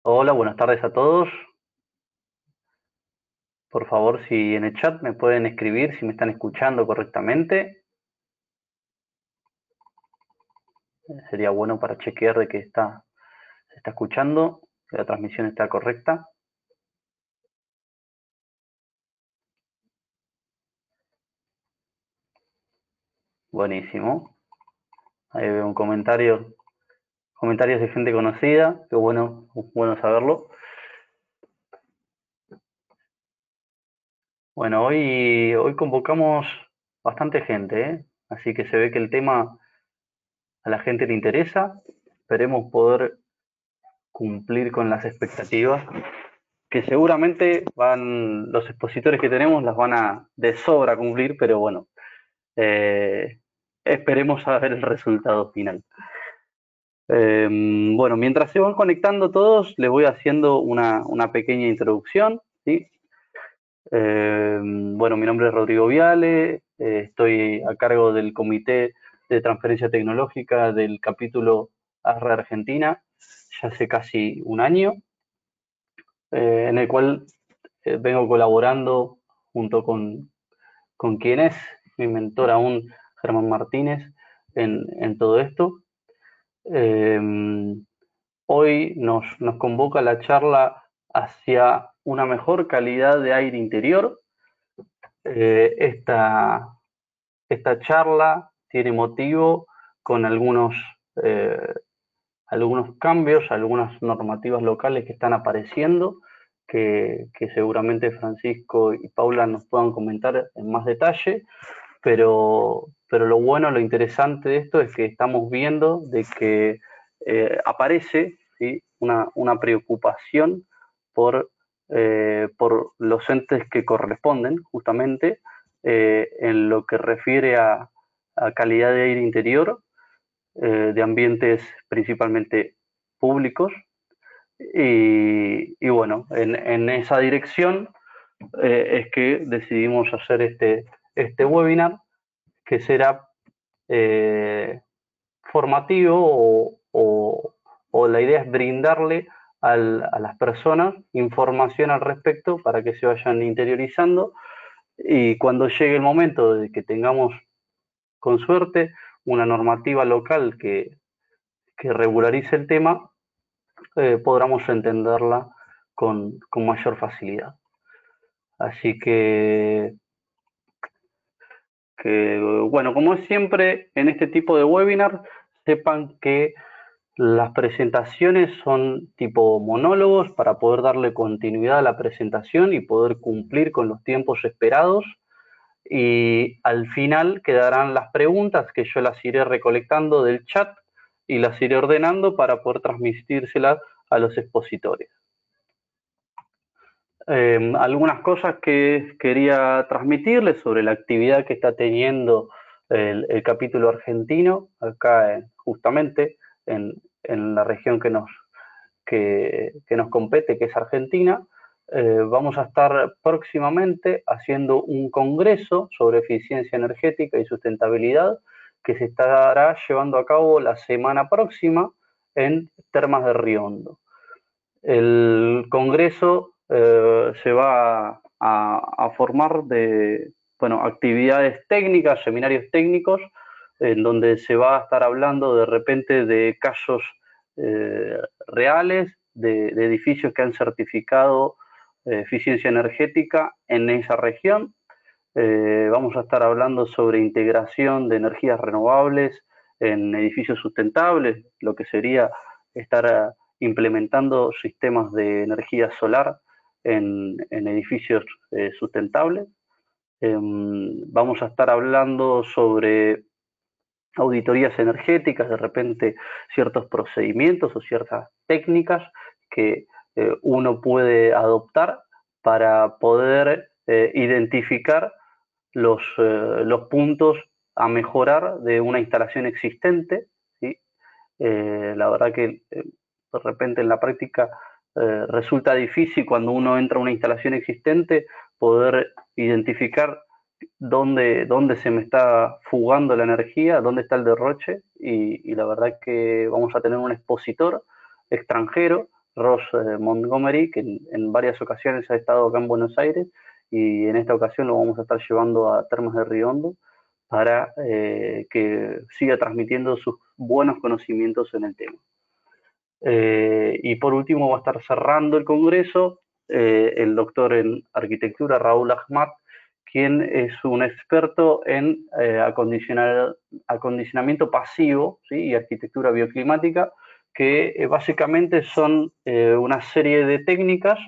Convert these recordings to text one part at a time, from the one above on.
Hola, buenas tardes a todos. Por favor, si en el chat me pueden escribir si me están escuchando correctamente, sería bueno para chequear de que se está escuchando, que la transmisión está correcta. Buenísimo. Ahí veo un comentarios de gente conocida, qué bueno, bueno saberlo. Bueno, hoy convocamos bastante gente, ¿eh? Así que se ve que el tema a la gente le interesa. Esperemos poder cumplir con las expectativas que seguramente los expositores que tenemos las van a de sobra cumplir, pero bueno, eh, esperemos a ver el resultado final. Bueno, mientras se van conectando todos, les voy haciendo una pequeña introducción, ¿sí? Bueno, mi nombre es Rodrigo Viale, estoy a cargo del Comité de Transferencia Tecnológica del capítulo ARRE Argentina, ya hace casi un año, en el cual vengo colaborando junto con quien es mi mentor aún, Germán Martínez, en todo esto. Eh, Hoy nos convoca la charla hacia una mejor calidad de aire interior. Eh, esta, esta charla tiene motivo con eh, algunos cambios, algunas normativas locales que están apareciendo, que seguramente Francisco y Paula nos puedan comentar en más detalle, pero lo bueno, lo interesante de esto es que estamos viendo de que aparece, ¿sí?, una preocupación por los entes que corresponden justamente en lo que refiere a calidad de aire interior, de ambientes principalmente públicos. Y bueno, en esa dirección es que decidimos hacer este webinar, que será eh, formativo o la idea es brindarle a las personas información al respecto para que se vayan interiorizando, y cuando llegue el momento de que tengamos, con suerte, una normativa local que regularice el tema, podamos entenderla con mayor facilidad. Así bueno, como es siempre en este tipo de webinar, sepan que las presentaciones son tipo monólogos para poder darle continuidad a la presentación y poder cumplir con los tiempos esperados. Y al final quedarán las preguntas que yo las iré recolectando del chat y las iré ordenando para poder transmitírselas a los expositores. Algunas cosas que quería transmitirles sobre la actividad que está teniendo el capítulo argentino acá justamente en la región que nos compete, que es Argentina. Vamos a estar próximamente haciendo un congreso sobre eficiencia energética y sustentabilidad que se estará llevando a cabo la semana próxima en Termas de Río Hondo. El congreso se va a formar de, bueno, actividades técnicas, seminarios técnicos, en donde se va a estar hablando de repente de casos reales, de edificios que han certificado eficiencia energética en esa región. Vamos a estar hablando sobre integración de energías renovables en edificios sustentables, lo que sería estar implementando sistemas de energía solar en edificios sustentables. Vamos a estar hablando sobre auditorías energéticas, de repente ciertos procedimientos o ciertas técnicas que uno puede adoptar para poder identificar los puntos a mejorar de una instalación existente, ¿sí? La verdad que de repente en la práctica resulta difícil cuando uno entra a una instalación existente poder identificar dónde se me está fugando la energía, dónde está el derroche, y la verdad que vamos a tener un expositor extranjero Ross Montgomery, que en varias ocasiones ha estado acá en Buenos Aires, y en esta ocasión lo vamos a estar llevando a Termas de Río Hondo para que siga transmitiendo sus buenos conocimientos en el tema. Y por último va a estar cerrando el congreso el doctor en arquitectura Raúl Ahmad, quien es un experto en acondicionamiento pasivo, ¿sí? Y arquitectura bioclimática, que básicamente son una serie de técnicas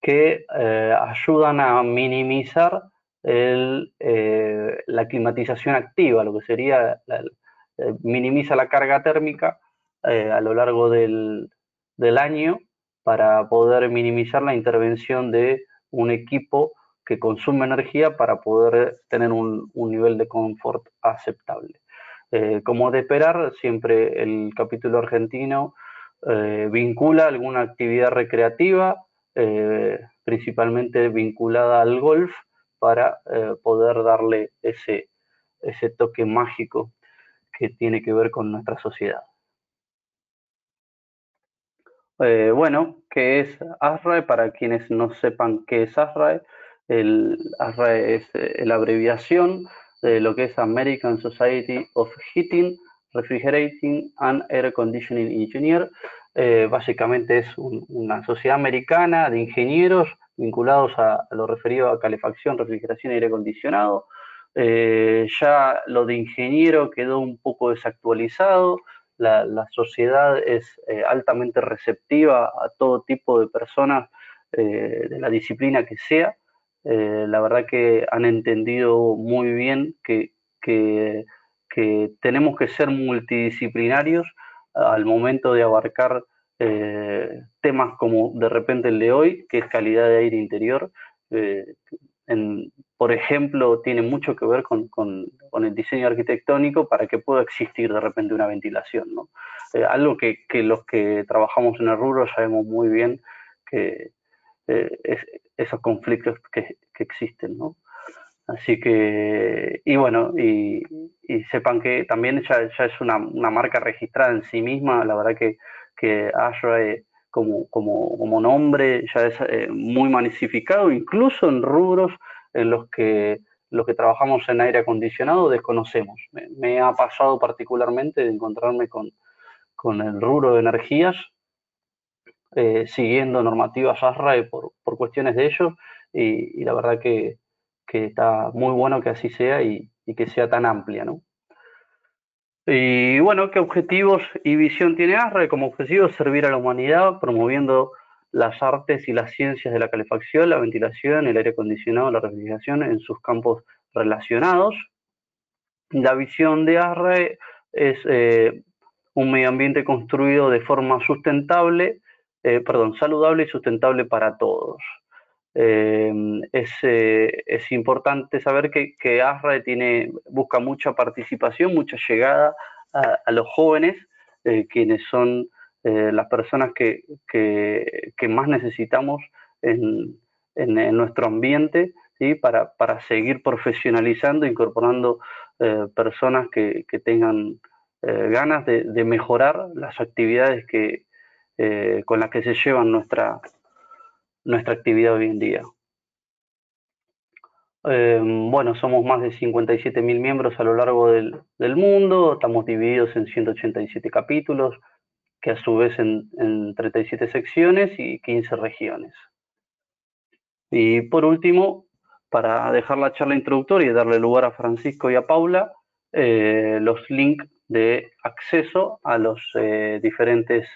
que ayudan a minimizar la climatización activa, lo que sería minimiza la carga térmica a lo largo del año para poder minimizar la intervención de un equipo que consume energía para poder tener un nivel de confort aceptable. Como de esperar, siempre el capítulo argentino vincula alguna actividad recreativa, principalmente vinculada al golf, para poder darle ese toque mágico que tiene que ver con nuestra sociedad. Bueno, ¿qué es ASRAE? Para quienes no sepan qué es ASRAE, el ASRAE es la abreviación de lo que es American Society of Heating, Refrigerating and Air Conditioning Engineer. Básicamente es una sociedad americana de ingenieros vinculados a lo referido a calefacción, refrigeración y aire acondicionado. Ya lo de ingeniero quedó un poco desactualizado. La sociedad es altamente receptiva a todo tipo de personas de la disciplina que sea. La verdad que han entendido muy bien que tenemos que ser multidisciplinarios al momento de abarcar temas como de repente el de hoy, que es calidad de aire interior. Por ejemplo, tiene mucho que ver con el diseño arquitectónico para que pueda existir de repente una ventilación, ¿no? Algo que los que trabajamos en el rubro sabemos muy bien que esos conflictos que existen, ¿no? Así que, y bueno, y sepan que también ya es una marca registrada en sí misma. La verdad que ASRAE como nombre ya es muy masificado, incluso en rubros en los que trabajamos en aire acondicionado desconocemos. Me ha pasado particularmente de encontrarme con el rubro de energías siguiendo normativas ASRAE por cuestiones de ellos, y la verdad que está muy bueno que así sea y que sea tan amplia, ¿no? Y bueno, ¿qué objetivos y visión tiene ASRAE? Como objetivo, servir a la humanidad promoviendo las artes y las ciencias de la calefacción, la ventilación, el aire acondicionado, la refrigeración en sus campos relacionados. La visión de ASRAE es un medio ambiente construido de forma saludable y sustentable para todos. Es importante saber que ASRAE busca mucha participación, mucha llegada a los jóvenes, quienes son las personas que más necesitamos en nuestro ambiente, ¿sí? Para seguir profesionalizando, incorporando personas que tengan ganas de mejorar las actividades con las que se llevan nuestra actividad hoy en día. Bueno, somos más de 57.000 miembros a lo largo del mundo, estamos divididos en 187 capítulos, que a su vez en 37 secciones y 15 regiones. Y por último, para dejar la charla introductoria y darle lugar a Francisco y a Paula, los links de acceso a los diferentes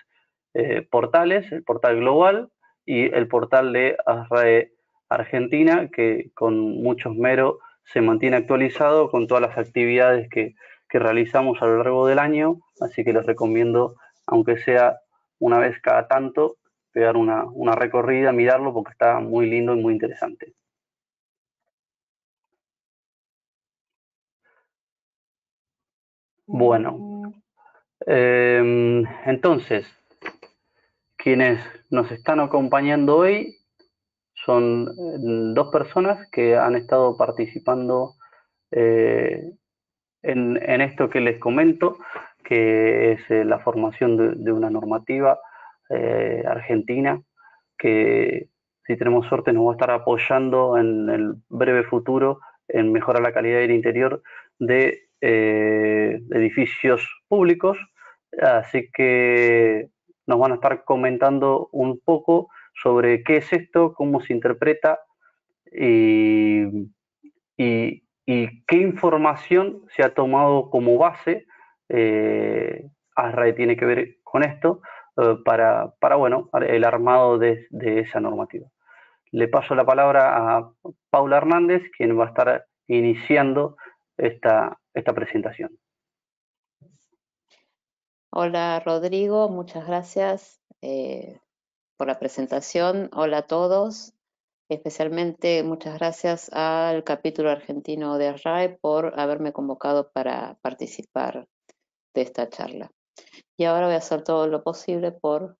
portales, el portal global y el portal de ASRAE Argentina, que con mucho esmero se mantiene actualizado con todas las actividades que realizamos a lo largo del año, así que les recomiendo, aunque sea una vez cada tanto, pegar una recorrida, mirarlo, porque está muy lindo y muy interesante. Bueno, entonces, quienes nos están acompañando hoy son dos personas que han estado participando en esto que les comento, que es la formación de una normativa Argentina, que si tenemos suerte nos va a estar apoyando en el breve futuro en mejorar la calidad del interior de edificios públicos. Así que nos van a estar comentando un poco sobre qué es esto, cómo se interpreta y, y qué información se ha tomado como base. ASRAE tiene que ver con esto para bueno, el armado de esa normativa. Le paso la palabra a Paula Hernández, quien va a estar iniciando esta presentación. Hola Rodrigo, muchas gracias por la presentación. Hola a todos, especialmente muchas gracias al capítulo argentino de ASRAE por haberme convocado para participar de esta charla. Y ahora voy a hacer todo lo posible por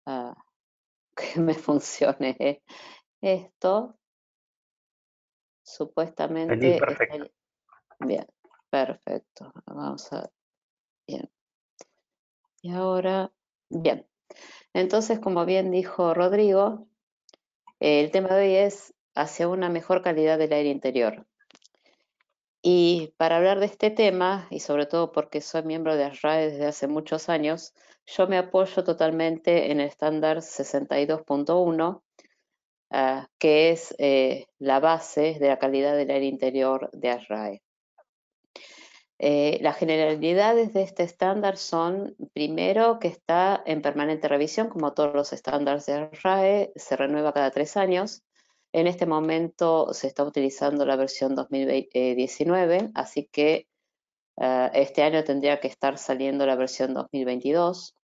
que me funcione esto. Supuestamente está Perfecto. bien, perfecto. Vamos a bien. Y ahora, bien. Entonces, como bien dijo Rodrigo, el tema de hoy es hacia una mejor calidad del aire interior. Y para hablar de este tema, y sobre todo porque soy miembro de ASRAE desde hace muchos años, yo me apoyo totalmente en el estándar 62.1, que es la base de la calidad del aire interior de ASRAE. Las generalidades de este estándar son, primero, que está en permanente revisión, como todos los estándares de RAE, se renueva cada 3 años. En este momento se está utilizando la versión 2019, así que este año tendría que estar saliendo la versión 2022.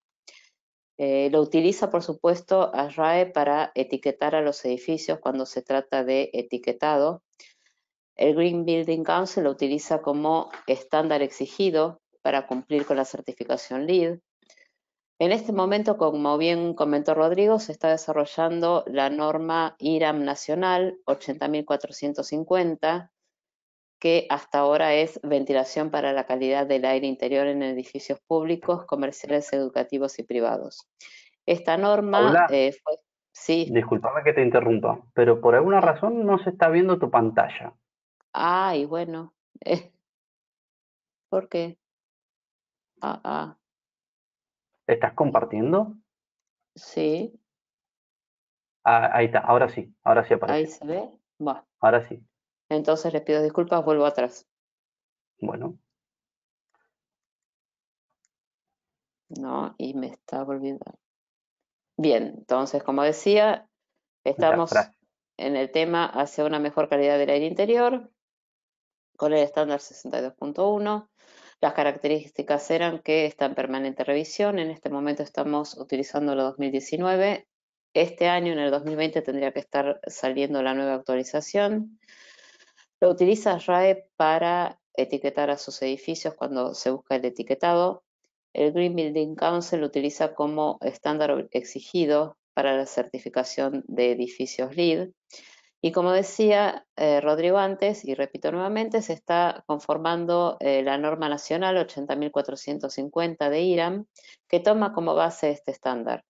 Lo utiliza, por supuesto, ASRAE para etiquetar a los edificios cuando se trata de etiquetado. El Green Building Council lo utiliza como estándar exigido para cumplir con la certificación LEED. En este momento, como bien comentó Rodrigo, se está desarrollando la norma IRAM nacional 80.450, que hasta ahora es ventilación para la calidad del aire interior en edificios públicos, comerciales, educativos y privados. Esta norma Paula, fue... Sí. discúlpame que te interrumpa, pero por alguna razón no se está viendo tu pantalla. Ay, bueno. ¿Por qué? ¿Estás compartiendo? Sí, Ahí está, ahora sí ahí apareció. se ve. Bueno, Ahora sí. entonces les pido disculpas, vuelvo atrás. Bueno, No, y me está volviendo. Bien, entonces, como decía, ya, estamos gracias. en el tema hacia una mejor calidad del aire interior con el estándar 62.1. Las características eran que está en permanente revisión. En este momento estamos utilizando el 2019. Este año, en el 2020, tendría que estar saliendo la nueva actualización. Lo utiliza RAE para etiquetar a sus edificios cuando se busca el etiquetado. El Green Building Council lo utiliza como estándar exigido para la certificación de edificios LEED. Y como decía Rodrigo antes, y repito nuevamente, se está conformando la norma nacional 80.450 de IRAM, que toma como base este estándar.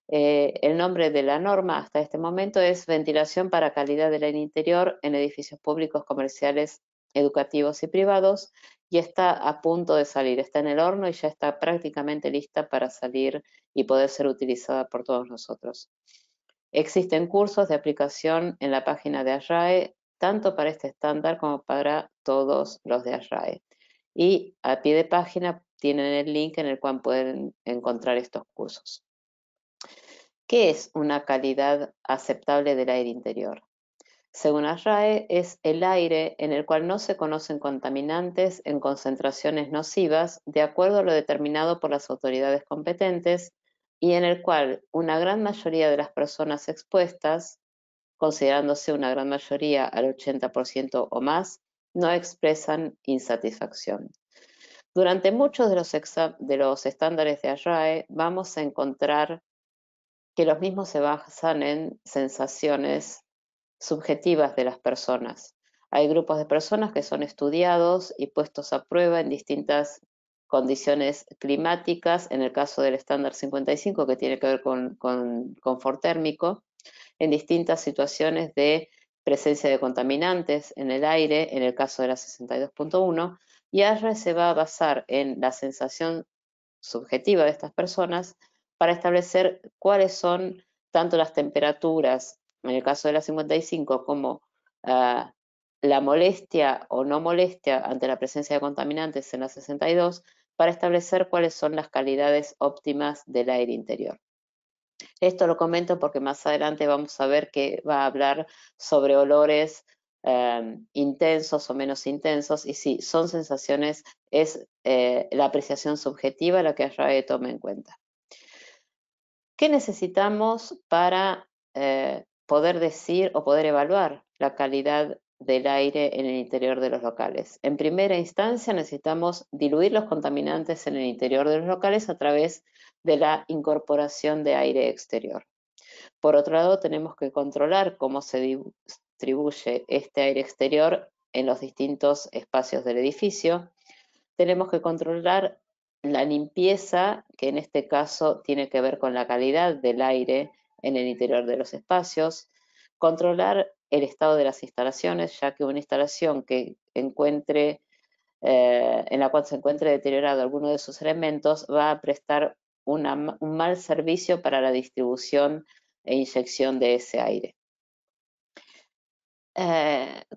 El nombre de la norma hasta este momento es Ventilación para Calidad del Aire Interior en Edificios Públicos, Comerciales, Educativos y Privados, y está a punto de salir, está en el horno y ya está prácticamente lista para salir y poder ser utilizada por todos nosotros. Existen cursos de aplicación en la página de ASRAE, tanto para este estándar como para todos los de ASRAE. Y a pie de página tienen el link en el cual pueden encontrar estos cursos. ¿Qué es una calidad aceptable del aire interior? Según ASRAE, es el aire en el cual no se conocen contaminantes en concentraciones nocivas de acuerdo a lo determinado por las autoridades competentes y en el cual una gran mayoría de las personas expuestas, considerándose una gran mayoría al 80% o más, no expresan insatisfacción. Durante muchos de los estándares de ASRAE vamos a encontrar que los mismos se basan en sensaciones subjetivas de las personas. Hay grupos de personas que son estudiados y puestos a prueba en distintas condiciones climáticas, en el caso del estándar 55, que tiene que ver con confort térmico, en distintas situaciones de presencia de contaminantes en el aire, en el caso de la 62.1, y ASRE se va a basar en la sensación subjetiva de estas personas para establecer cuáles son tanto las temperaturas, en el caso de la 55, como la molestia o no molestia ante la presencia de contaminantes en la 62, para establecer cuáles son las calidades óptimas del aire interior. Esto lo comento porque más adelante vamos a ver que va a hablar sobre olores intensos o menos intensos, y sí, son sensaciones, es la apreciación subjetiva la que RAE toma en cuenta. ¿Qué necesitamos para poder decir o poder evaluar la calidad del aire en el interior de los locales? En primera instancia necesitamos diluir los contaminantes en el interior de los locales a través de la incorporación de aire exterior. Por otro lado, tenemos que controlar cómo se distribuye este aire exterior en los distintos espacios del edificio. Tenemos que controlar la limpieza, que en este caso tiene que ver con la calidad del aire en el interior de los espacios. Controlar el estado de las instalaciones, ya que una instalación que encuentre, en la cual se encuentre deteriorado alguno de sus elementos va a prestar un mal servicio para la distribución e inyección de ese aire.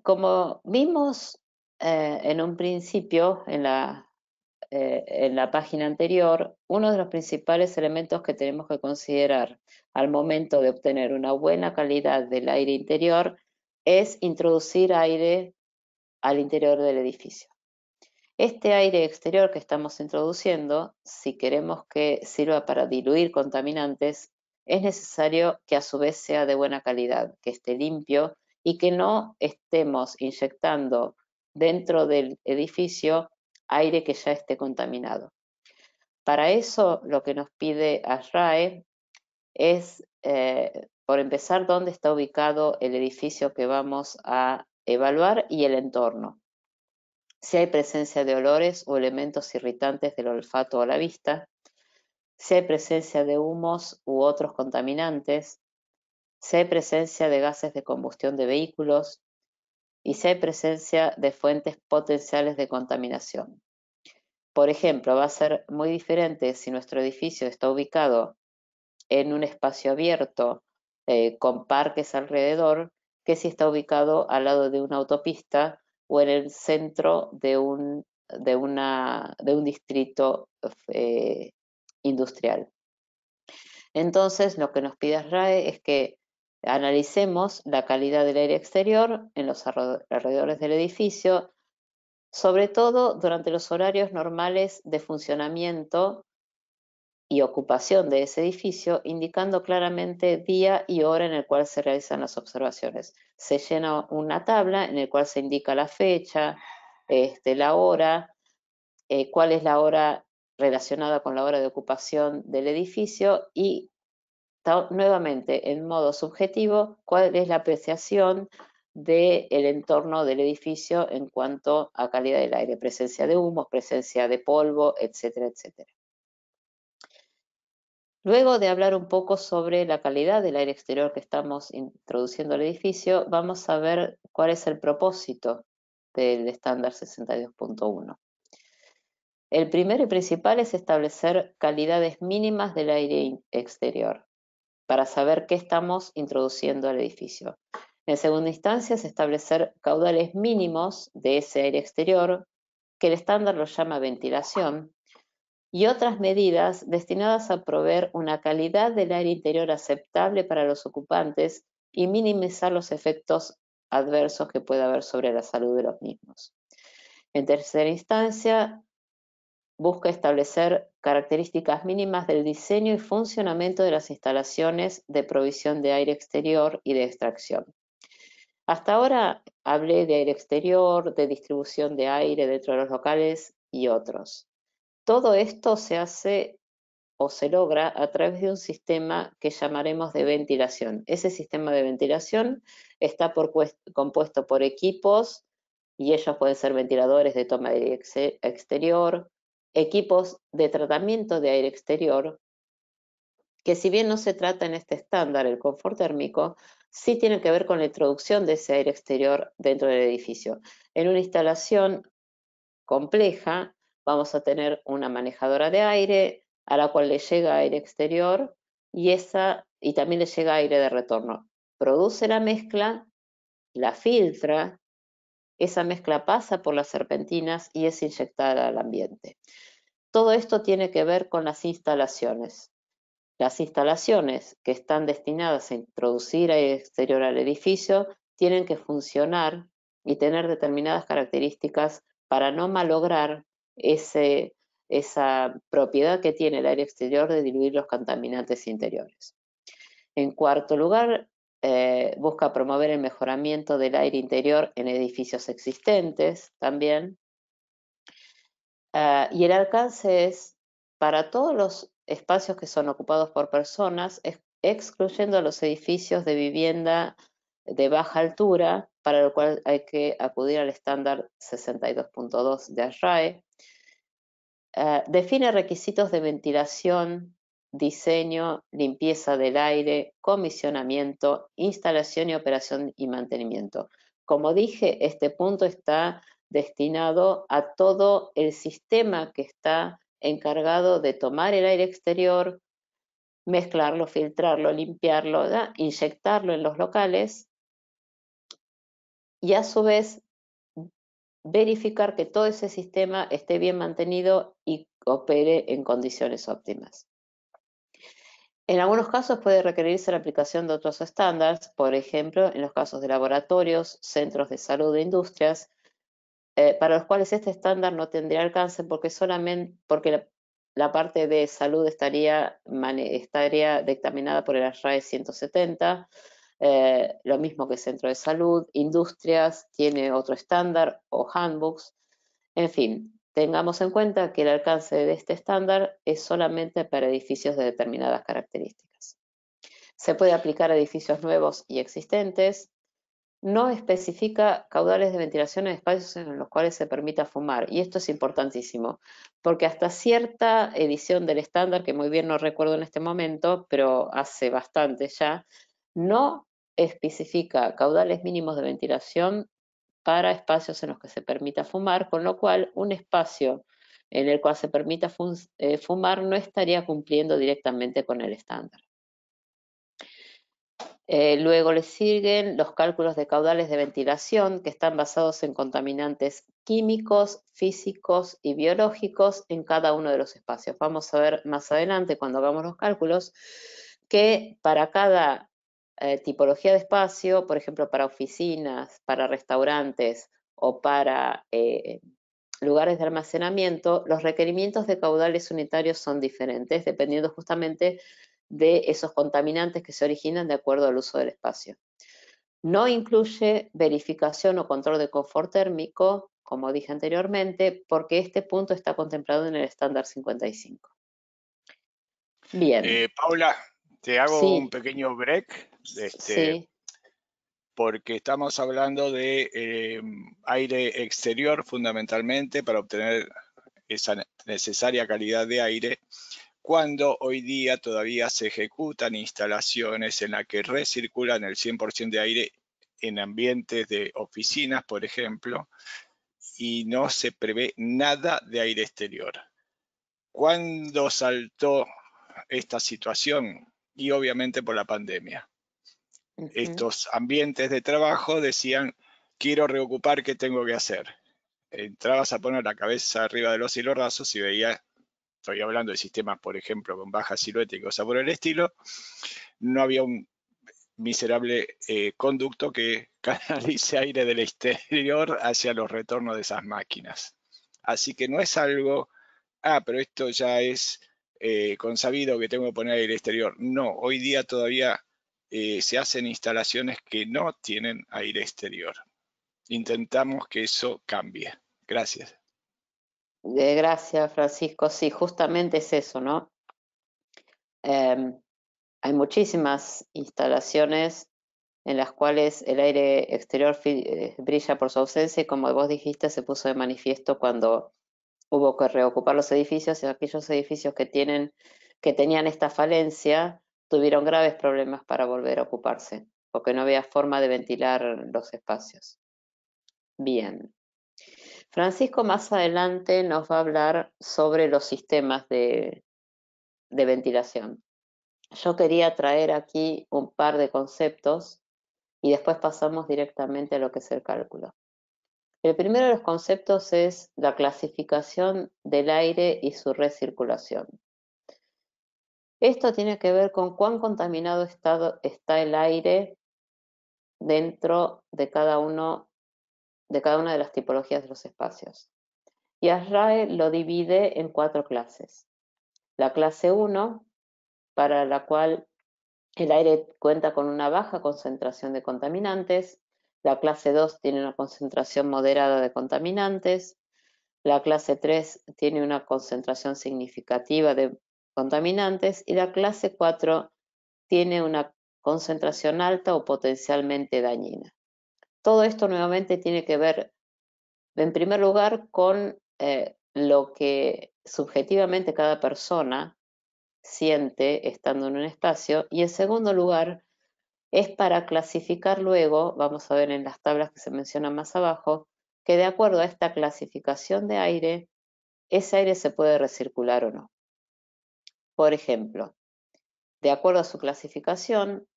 Como vimos en un principio, en la página anterior, uno de los principales elementos que tenemos que considerar al momento de obtener una buena calidad del aire interior es introducir aire al interior del edificio. Este aire exterior que estamos introduciendo, si queremos que sirva para diluir contaminantes, es necesario que a su vez sea de buena calidad, que esté limpio y que no estemos inyectando dentro del edificio aire que ya esté contaminado. Para eso, lo que nos pide ASRAE es, por empezar, dónde está ubicado el edificio que vamos a evaluar y el entorno. Si hay presencia de olores o elementos irritantes del olfato o la vista, si hay presencia de humos u otros contaminantes, si hay presencia de gases de combustión de vehículos y si hay presencia de fuentes potenciales de contaminación. Por ejemplo, va a ser muy diferente si nuestro edificio está ubicado en un espacio abierto con parques alrededor, que si está ubicado al lado de una autopista o en el centro de un distrito industrial. Entonces, lo que nos pide RAE es que analicemos la calidad del aire exterior en los alrededores del edificio, sobre todo durante los horarios normales de funcionamiento y ocupación de ese edificio, indicando claramente día y hora en el cual se realizan las observaciones. Se llena una tabla en la cual se indica la fecha, la hora, cuál es la hora relacionada con la hora de ocupación del edificio y nuevamente en modo subjetivo cuál es la apreciación del entorno del edificio en cuanto a calidad del aire, presencia de humos, presencia de polvo, etcétera, etcétera. Luego de hablar un poco sobre la calidad del aire exterior que estamos introduciendo al edificio, vamos a ver cuál es el propósito del estándar 62.1. El primero y principal es establecer calidades mínimas del aire exterior para saber qué estamos introduciendo al edificio. En segunda instancia es establecer caudales mínimos de ese aire exterior, que el estándar lo llama ventilación, y otras medidas destinadas a proveer una calidad del aire interior aceptable para los ocupantes y minimizar los efectos adversos que pueda haber sobre la salud de los mismos. En tercera instancia, busca establecer características mínimas del diseño y funcionamiento de las instalaciones de provisión de aire exterior y de extracción. Hasta ahora hablé de aire exterior, de distribución de aire dentro de los locales y otros. Todo esto se hace o se logra a través de un sistema que llamaremos de ventilación. Ese sistema de ventilación está compuesto por equipos y ellos pueden ser ventiladores de toma de aire exterior, equipos de tratamiento de aire exterior, que si bien no se trata en este estándar el confort térmico, sí tiene que ver con la introducción de ese aire exterior dentro del edificio. En una instalación compleja, vamos a tener una manejadora de aire a la cual le llega aire exterior y también le llega aire de retorno. Produce la mezcla, la filtra, esa mezcla pasa por las serpentinas y es inyectada al ambiente. Todo esto tiene que ver con las instalaciones. Las instalaciones que están destinadas a introducir aire exterior al edificio tienen que funcionar y tener determinadas características para no malograr esa propiedad que tiene el aire exterior de diluir los contaminantes interiores. En cuarto lugar, busca promover el mejoramiento del aire interior en edificios existentes también. Y el alcance es para todos los espacios que son ocupados por personas, excluyendo los edificios de vivienda de baja altura, para lo cual hay que acudir al estándar 62.2 de ASHRAE. Define requisitos de ventilación, diseño, limpieza del aire, comisionamiento, instalación y operación y mantenimiento. Como dije, este punto está destinado a todo el sistema que está encargado de tomar el aire exterior, mezclarlo, filtrarlo, limpiarlo, inyectarlo en los locales y a su vez verificar que todo ese sistema esté bien mantenido y opere en condiciones óptimas. En algunos casos puede requerirse la aplicación de otros estándares, por ejemplo, en los casos de laboratorios, centros de salud e industrias, para los cuales este estándar no tendría alcance porque la parte de salud estaría dictaminada por el ASHRAE 170, lo mismo que centro de salud, industrias, tiene otro estándar o handbooks. En fin, tengamos en cuenta que el alcance de este estándar es solamente para edificios de determinadas características. Se puede aplicar a edificios nuevos y existentes. No especifica caudales de ventilación en espacios en los cuales se permita fumar. Y esto es importantísimo, porque hasta cierta edición del estándar, que muy bien no recuerdo en este momento, pero hace bastante ya, no especifica caudales mínimos de ventilación para espacios en los que se permita fumar, con lo cual un espacio en el cual se permita fumar no estaría cumpliendo directamente con el estándar. Luego le siguen los cálculos de caudales de ventilación que están basados en contaminantes químicos, físicos y biológicos en cada uno de los espacios. Vamos a ver más adelante cuando hagamos los cálculos que para cada tipología de espacio, por ejemplo, para oficinas, para restaurantes o para lugares de almacenamiento, los requerimientos de caudales unitarios son diferentes, dependiendo justamente de esos contaminantes que se originan de acuerdo al uso del espacio. No incluye verificación o control de confort térmico, como dije anteriormente, porque este punto está contemplado en el estándar 55. Bien. Paula, te hago Sí, un pequeño break, sí, porque estamos hablando de aire exterior fundamentalmente para obtener esa necesaria calidad de aire, cuando hoy día todavía se ejecutan instalaciones en las que recirculan el 100% de aire en ambientes de oficinas, por ejemplo, y no se prevé nada de aire exterior. ¿Cuándo saltó esta situación? Y obviamente por la pandemia. Estos ambientes de trabajo decían, quiero reocupar, ¿qué tengo que hacer? Entrabas a poner la cabeza arriba de los hilos y veías, estoy hablando de sistemas, por ejemplo, con baja silueta y cosas por el estilo, no había un miserable conducto que canalice aire del exterior hacia los retornos de esas máquinas. Así que no es algo, pero esto ya es consabido que tengo que poner aire exterior. No, hoy día todavía se hacen instalaciones que no tienen aire exterior. Intentamos que eso cambie. Gracias. gracias Francisco. Sí, justamente es eso, ¿no? Hay muchísimas instalaciones en las cuales el aire exterior brilla por su ausencia y como vos dijiste se puso de manifiesto cuando hubo que reocupar los edificios y aquellos edificios que tenían esta falencia tuvieron graves problemas para volver a ocuparse, porque no había forma de ventilar los espacios. Bien. Francisco más adelante nos va a hablar sobre los sistemas de ventilación. Yo quería traer aquí un par de conceptos y después pasamos directamente a lo que es el cálculo. El primero de los conceptos es la clasificación del aire y su recirculación. Esto tiene que ver con cuán contaminado está el aire dentro de cada una de las tipologías de los espacios. Y ASRAE lo divide en 4 clases. La clase 1, para la cual el aire cuenta con una baja concentración de contaminantes. La clase 2 tiene una concentración moderada de contaminantes. La clase 3 tiene una concentración significativa de contaminantes. Y la clase 4 tiene una concentración alta o potencialmente dañina. Todo esto nuevamente tiene que ver, en primer lugar, con lo que subjetivamente cada persona siente estando en un espacio, y en segundo lugar es para clasificar luego, vamos a ver en las tablas que se mencionan más abajo, que de acuerdo a esta clasificación de aire, ese aire se puede recircular o no. Por ejemplo, de acuerdo a su clasificación,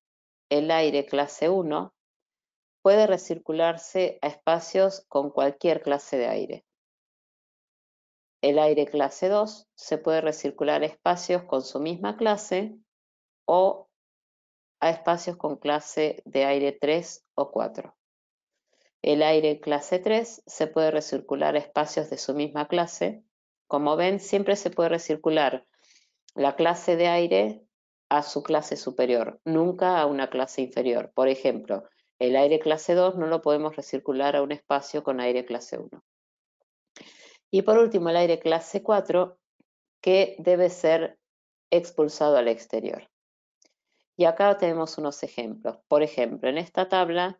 el aire clase 1 puede recircularse a espacios con cualquier clase de aire. El aire clase 2 se puede recircular a espacios con su misma clase o a espacios con clase de aire 3 o 4. El aire clase 3 se puede recircular a espacios de su misma clase. Como ven, siempre se puede recircular la clase de aire a su clase superior, nunca a una clase inferior. Por ejemplo, el aire clase 2 no lo podemos recircular a un espacio con aire clase 1. Y por último, el aire clase 4, que debe ser expulsado al exterior. Y acá tenemos unos ejemplos. Por ejemplo, en esta tabla,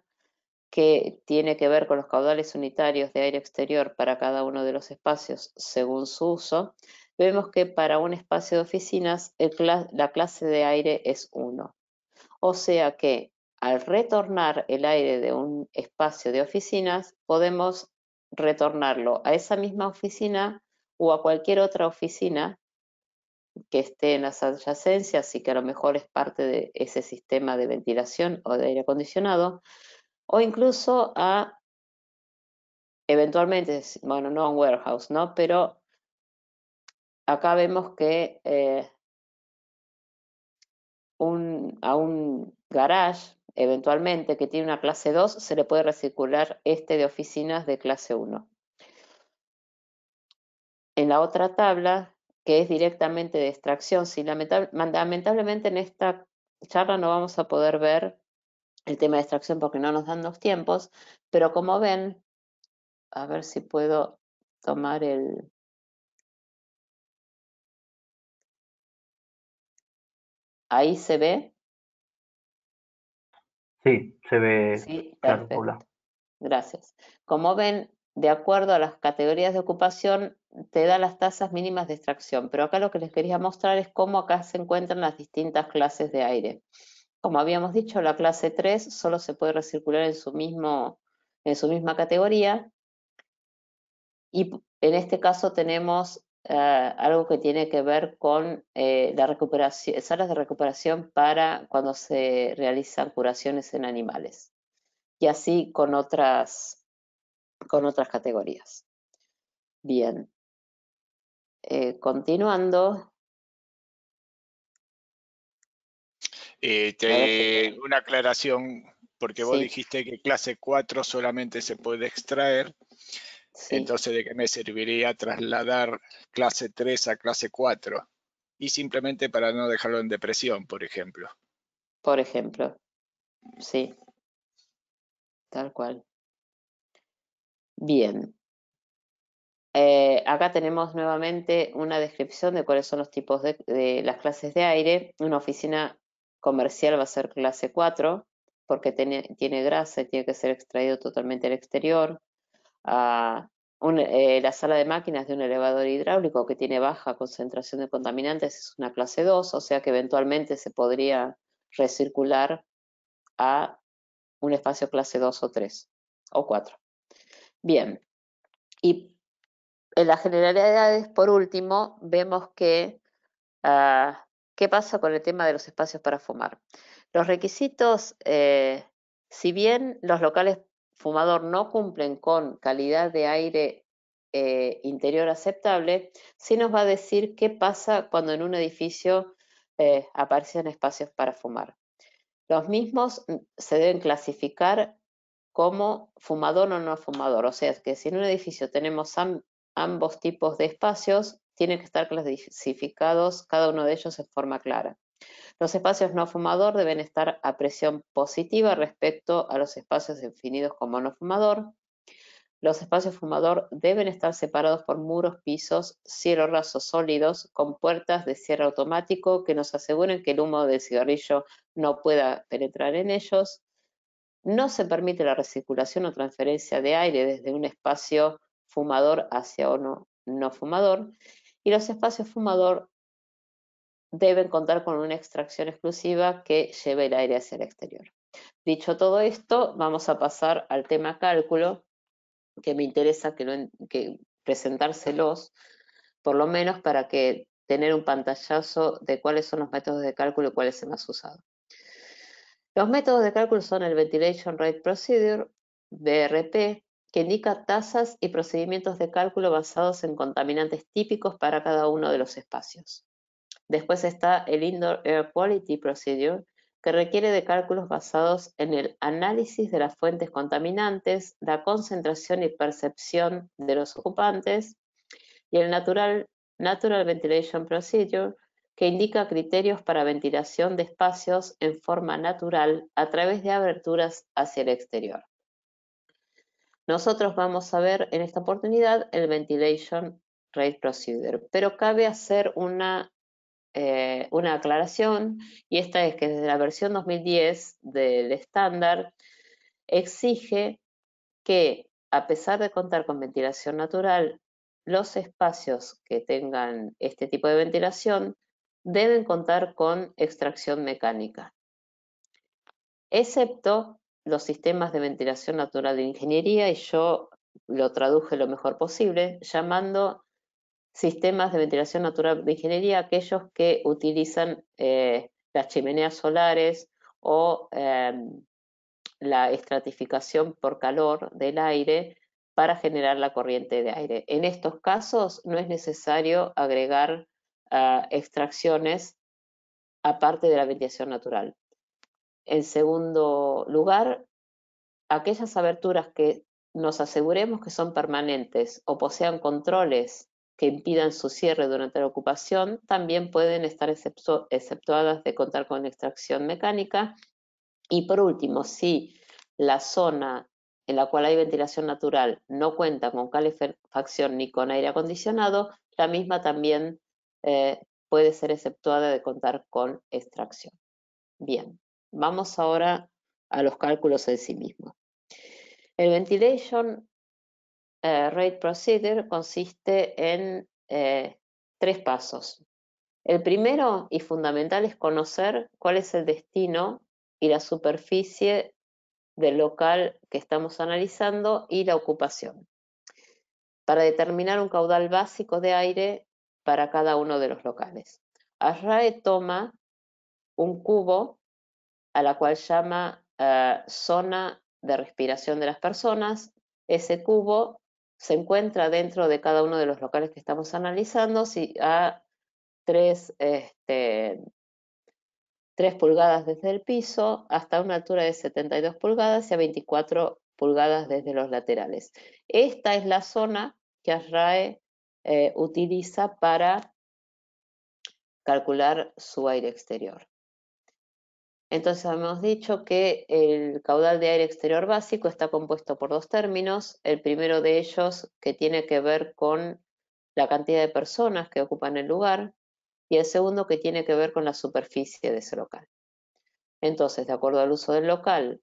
que tiene que ver con los caudales unitarios de aire exterior para cada uno de los espacios según su uso, vemos que para un espacio de oficinas la clase de aire es 1. O sea que al retornar el aire de un espacio de oficinas, podemos retornarlo a esa misma oficina o a cualquier otra oficina que esté en las adyacencias y que a lo mejor es parte de ese sistema de ventilación o de aire acondicionado, o incluso a, eventualmente, bueno, no a un warehouse, ¿no? Pero acá vemos que a un garage, eventualmente, que tiene una clase 2, se le puede recircular de oficinas de clase 1. En la otra tabla, que es directamente de extracción, si lamentablemente en esta charla no vamos a poder ver el tema de extracción porque no nos dan los tiempos, pero como ven, a ver si puedo tomar el... ¿Ahí se ve? Sí, se ve Sí, claro, perfecto. Paula. Gracias. Como ven, de acuerdo a las categorías de ocupación, te da las tasas mínimas de extracción, pero acá lo que les quería mostrar es cómo acá se encuentran las distintas clases de aire. Como habíamos dicho, la clase 3 solo se puede recircular en su misma categoría, y en este caso tenemos algo que tiene que ver con la recuperación, salas de recuperación para cuando se realizan curaciones en animales, y así con otras categorías. Bien, continuando. Una aclaración, porque vos Sí, dijiste que clase 4 solamente se puede extraer, sí, entonces ¿de qué me serviría trasladar clase 3 a clase 4? Y simplemente para no dejarlo en depresión, por ejemplo. por ejemplo, sí, tal cual. Bien. Acá tenemos nuevamente una descripción de cuáles son los tipos de las clases de aire. Una oficina comercial va a ser clase 4 porque tiene grasa y tiene que ser extraído totalmente al exterior. La sala de máquinas de un elevador hidráulico que tiene baja concentración de contaminantes es una clase 2, o sea que eventualmente se podría recircular a un espacio clase 2 o 3 o 4. Bien, y en las generalidades, por último, vemos que ¿qué pasa con el tema de los espacios para fumar? Los requisitos, si bien los locales fumador no cumplen con calidad de aire interior aceptable, sí nos va a decir qué pasa cuando en un edificio aparecen espacios para fumar. Los mismos se deben clasificar como fumador o no fumador, o sea que si en un edificio tenemos ambos tipos de espacios, tienen que estar clasificados cada uno de ellos en forma clara. Los espacios no fumador deben estar a presión positiva respecto a los espacios definidos como no fumador. Los espacios fumador deben estar separados por muros, pisos, cielo raso sólidos con puertas de cierre automático que nos aseguren que el humo del cigarrillo no pueda penetrar en ellos. No se permite la recirculación o transferencia de aire desde un espacio fumador hacia uno no fumador. Y los espacios fumador deben contar con una extracción exclusiva que lleve el aire hacia el exterior. Dicho todo esto, vamos a pasar al tema cálculo, que me interesa que presentárselos, por lo menos para que tener un pantallazo de cuáles son los métodos de cálculo y cuál es el más usado. Los métodos de cálculo son el Ventilation Rate Procedure, VRP, que indica tasas y procedimientos de cálculo basados en contaminantes típicos para cada uno de los espacios. Después está el Indoor Air Quality Procedure, que requiere de cálculos basados en el análisis de las fuentes contaminantes, la concentración y percepción de los ocupantes, y el Natural Ventilation Procedure, que indica criterios para ventilación de espacios en forma natural a través de aberturas hacia el exterior. Nosotros vamos a ver en esta oportunidad el Ventilation Rate Procedure, pero cabe hacer una aclaración, y esta es que desde la versión 2010 del estándar exige que, a pesar de contar con ventilación natural, los espacios que tengan este tipo de ventilación deben contar con extracción mecánica, excepto los sistemas de ventilación natural de ingeniería, y yo lo traduje lo mejor posible, llamando sistemas de ventilación natural de ingeniería aquellos que utilizan las chimeneas solares o la estratificación por calor del aire para generar la corriente de aire. En estos casos no es necesario agregar extracciones aparte de la ventilación natural. En segundo lugar, aquellas aberturas que nos aseguremos que son permanentes o posean controles que impidan su cierre durante la ocupación, también pueden estar exceptuadas de contar con extracción mecánica. Y por último, si la zona en la cual hay ventilación natural no cuenta con calefacción ni con aire acondicionado, la misma también puede ser exceptuada de contar con extracción. Bien, vamos ahora a los cálculos en sí mismos. El Ventilation Rate Procedure consiste en 3 pasos. El primero y fundamental es conocer cuál es el destino y la superficie del local que estamos analizando y la ocupación, para determinar un caudal básico de aire para cada uno de los locales. ASRAE toma un cubo a la cual llama zona de respiración de las personas. Ese cubo se encuentra dentro de cada uno de los locales que estamos analizando, a 3 pulgadas desde el piso hasta una altura de 72 pulgadas y a 24 pulgadas desde los laterales. Esta es la zona que ASRAE utiliza para calcular su aire exterior. Entonces hemos dicho que el caudal de aire exterior básico está compuesto por 2 términos. El primero de ellos, que tiene que ver con la cantidad de personas que ocupan el lugar, y el segundo, que tiene que ver con la superficie de ese local. Entonces, de acuerdo al uso del local,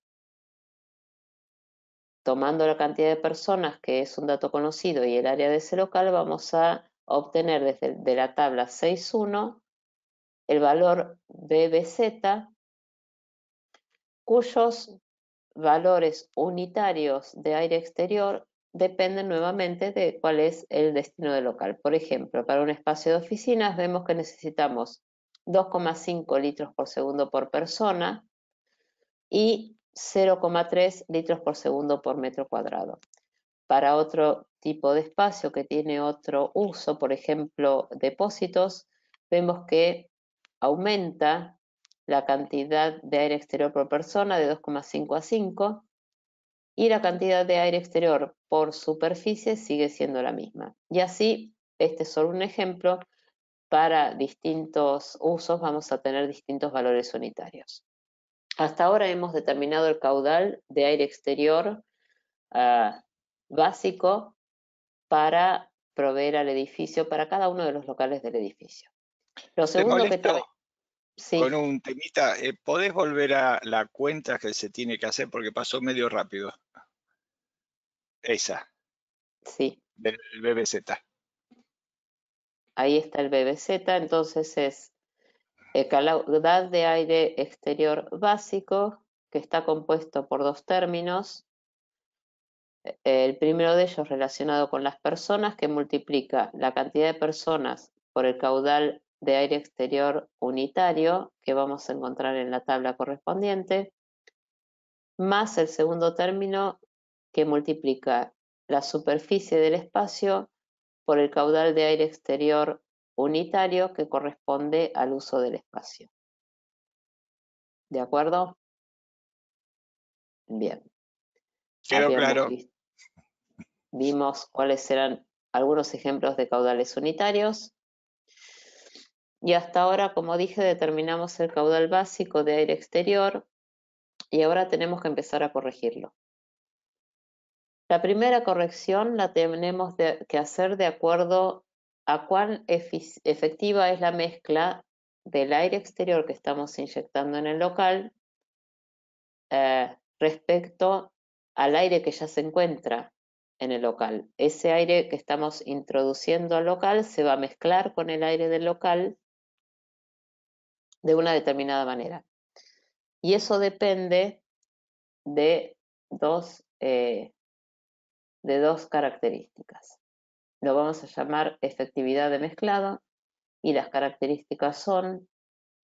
tomando la cantidad de personas, que es un dato conocido, y el área de ese local, vamos a obtener de la tabla 6.1 el valor BBZ, cuyos valores unitarios de aire exterior dependen nuevamente de cuál es el destino del local. Por ejemplo, para un espacio de oficinas vemos que necesitamos 2,5 litros por segundo por persona y 0,3 litros por segundo por metro cuadrado. Para otro tipo de espacio que tiene otro uso, por ejemplo, depósitos, vemos que aumenta la cantidad de aire exterior por persona de 2,5 a 5 y la cantidad de aire exterior por superficie sigue siendo la misma. Y así, este es solo un ejemplo, para distintos usos vamos a tener distintos valores unitarios. Hasta ahora hemos determinado el caudal de aire exterior básico para proveer al edificio, para cada uno de los locales del edificio. Lo Te segundo que molesto sí, con un temita. ¿Podés volver a la cuenta que se tiene que hacer? Porque pasó medio rápido. Esa, sí, del BBZ. ahí está el BBZ, entonces es el caudal de aire exterior básico, que está compuesto por dos términos. El primero de ellos relacionado con las personas, que multiplica la cantidad de personas por el caudal de aire exterior unitario, que vamos a encontrar en la tabla correspondiente, más el segundo término, que multiplica la superficie del espacio por el caudal de aire exterior unitario, que corresponde al uso del espacio. ¿De acuerdo? Bien. Quedó claro. Vimos cuáles eran algunos ejemplos de caudales unitarios. Y hasta ahora, como dije, determinamos el caudal básico de aire exterior y ahora tenemos que empezar a corregirlo. La primera corrección la tenemos que hacer de acuerdo a cuán efectiva es la mezcla del aire exterior que estamos inyectando en el local respecto al aire que ya se encuentra en el local. Ese aire que estamos introduciendo al local se va a mezclar con el aire del local de una determinada manera. Y eso depende de dos características. Lo vamos a llamar efectividad de mezclado y las características son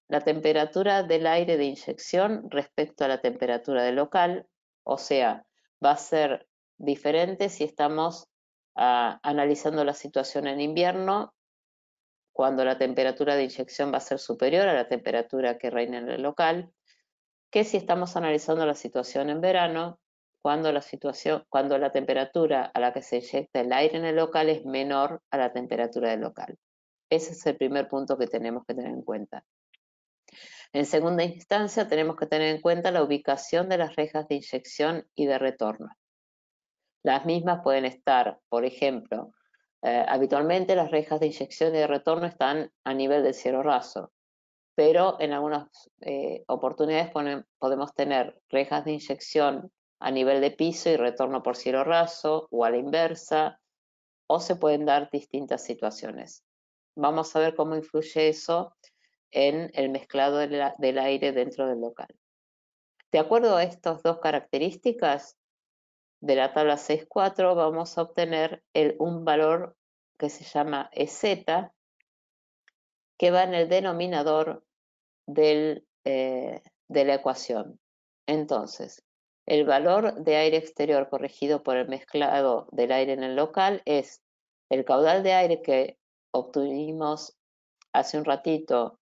la temperatura del aire de inyección respecto a la temperatura del local, o sea, va a ser diferente si estamos analizando la situación en invierno, cuando la temperatura de inyección va a ser superior a la temperatura que reina en el local, que si estamos analizando la situación en verano, cuando la temperatura a la que se inyecta el aire en el local es menor a la temperatura del local. Ese es el primer punto que tenemos que tener en cuenta. En segunda instancia, tenemos que tener en cuenta la ubicación de las rejas de inyección y de retorno. Las mismas pueden estar, por ejemplo, habitualmente las rejas de inyección y de retorno están a nivel del cielo raso, pero en algunas oportunidades podemos tener rejas de inyección a nivel de piso y retorno por cielo raso, o a la inversa, o se pueden dar distintas situaciones. Vamos a ver cómo influye eso en el mezclado del aire dentro del local. De acuerdo a estas dos características de la tabla 6.4, vamos a obtener un valor que se llama EZ, que va en el denominador de la ecuación. Entonces, el valor de aire exterior corregido por el mezclado del aire en el local es el caudal de aire que obtuvimos hace un ratito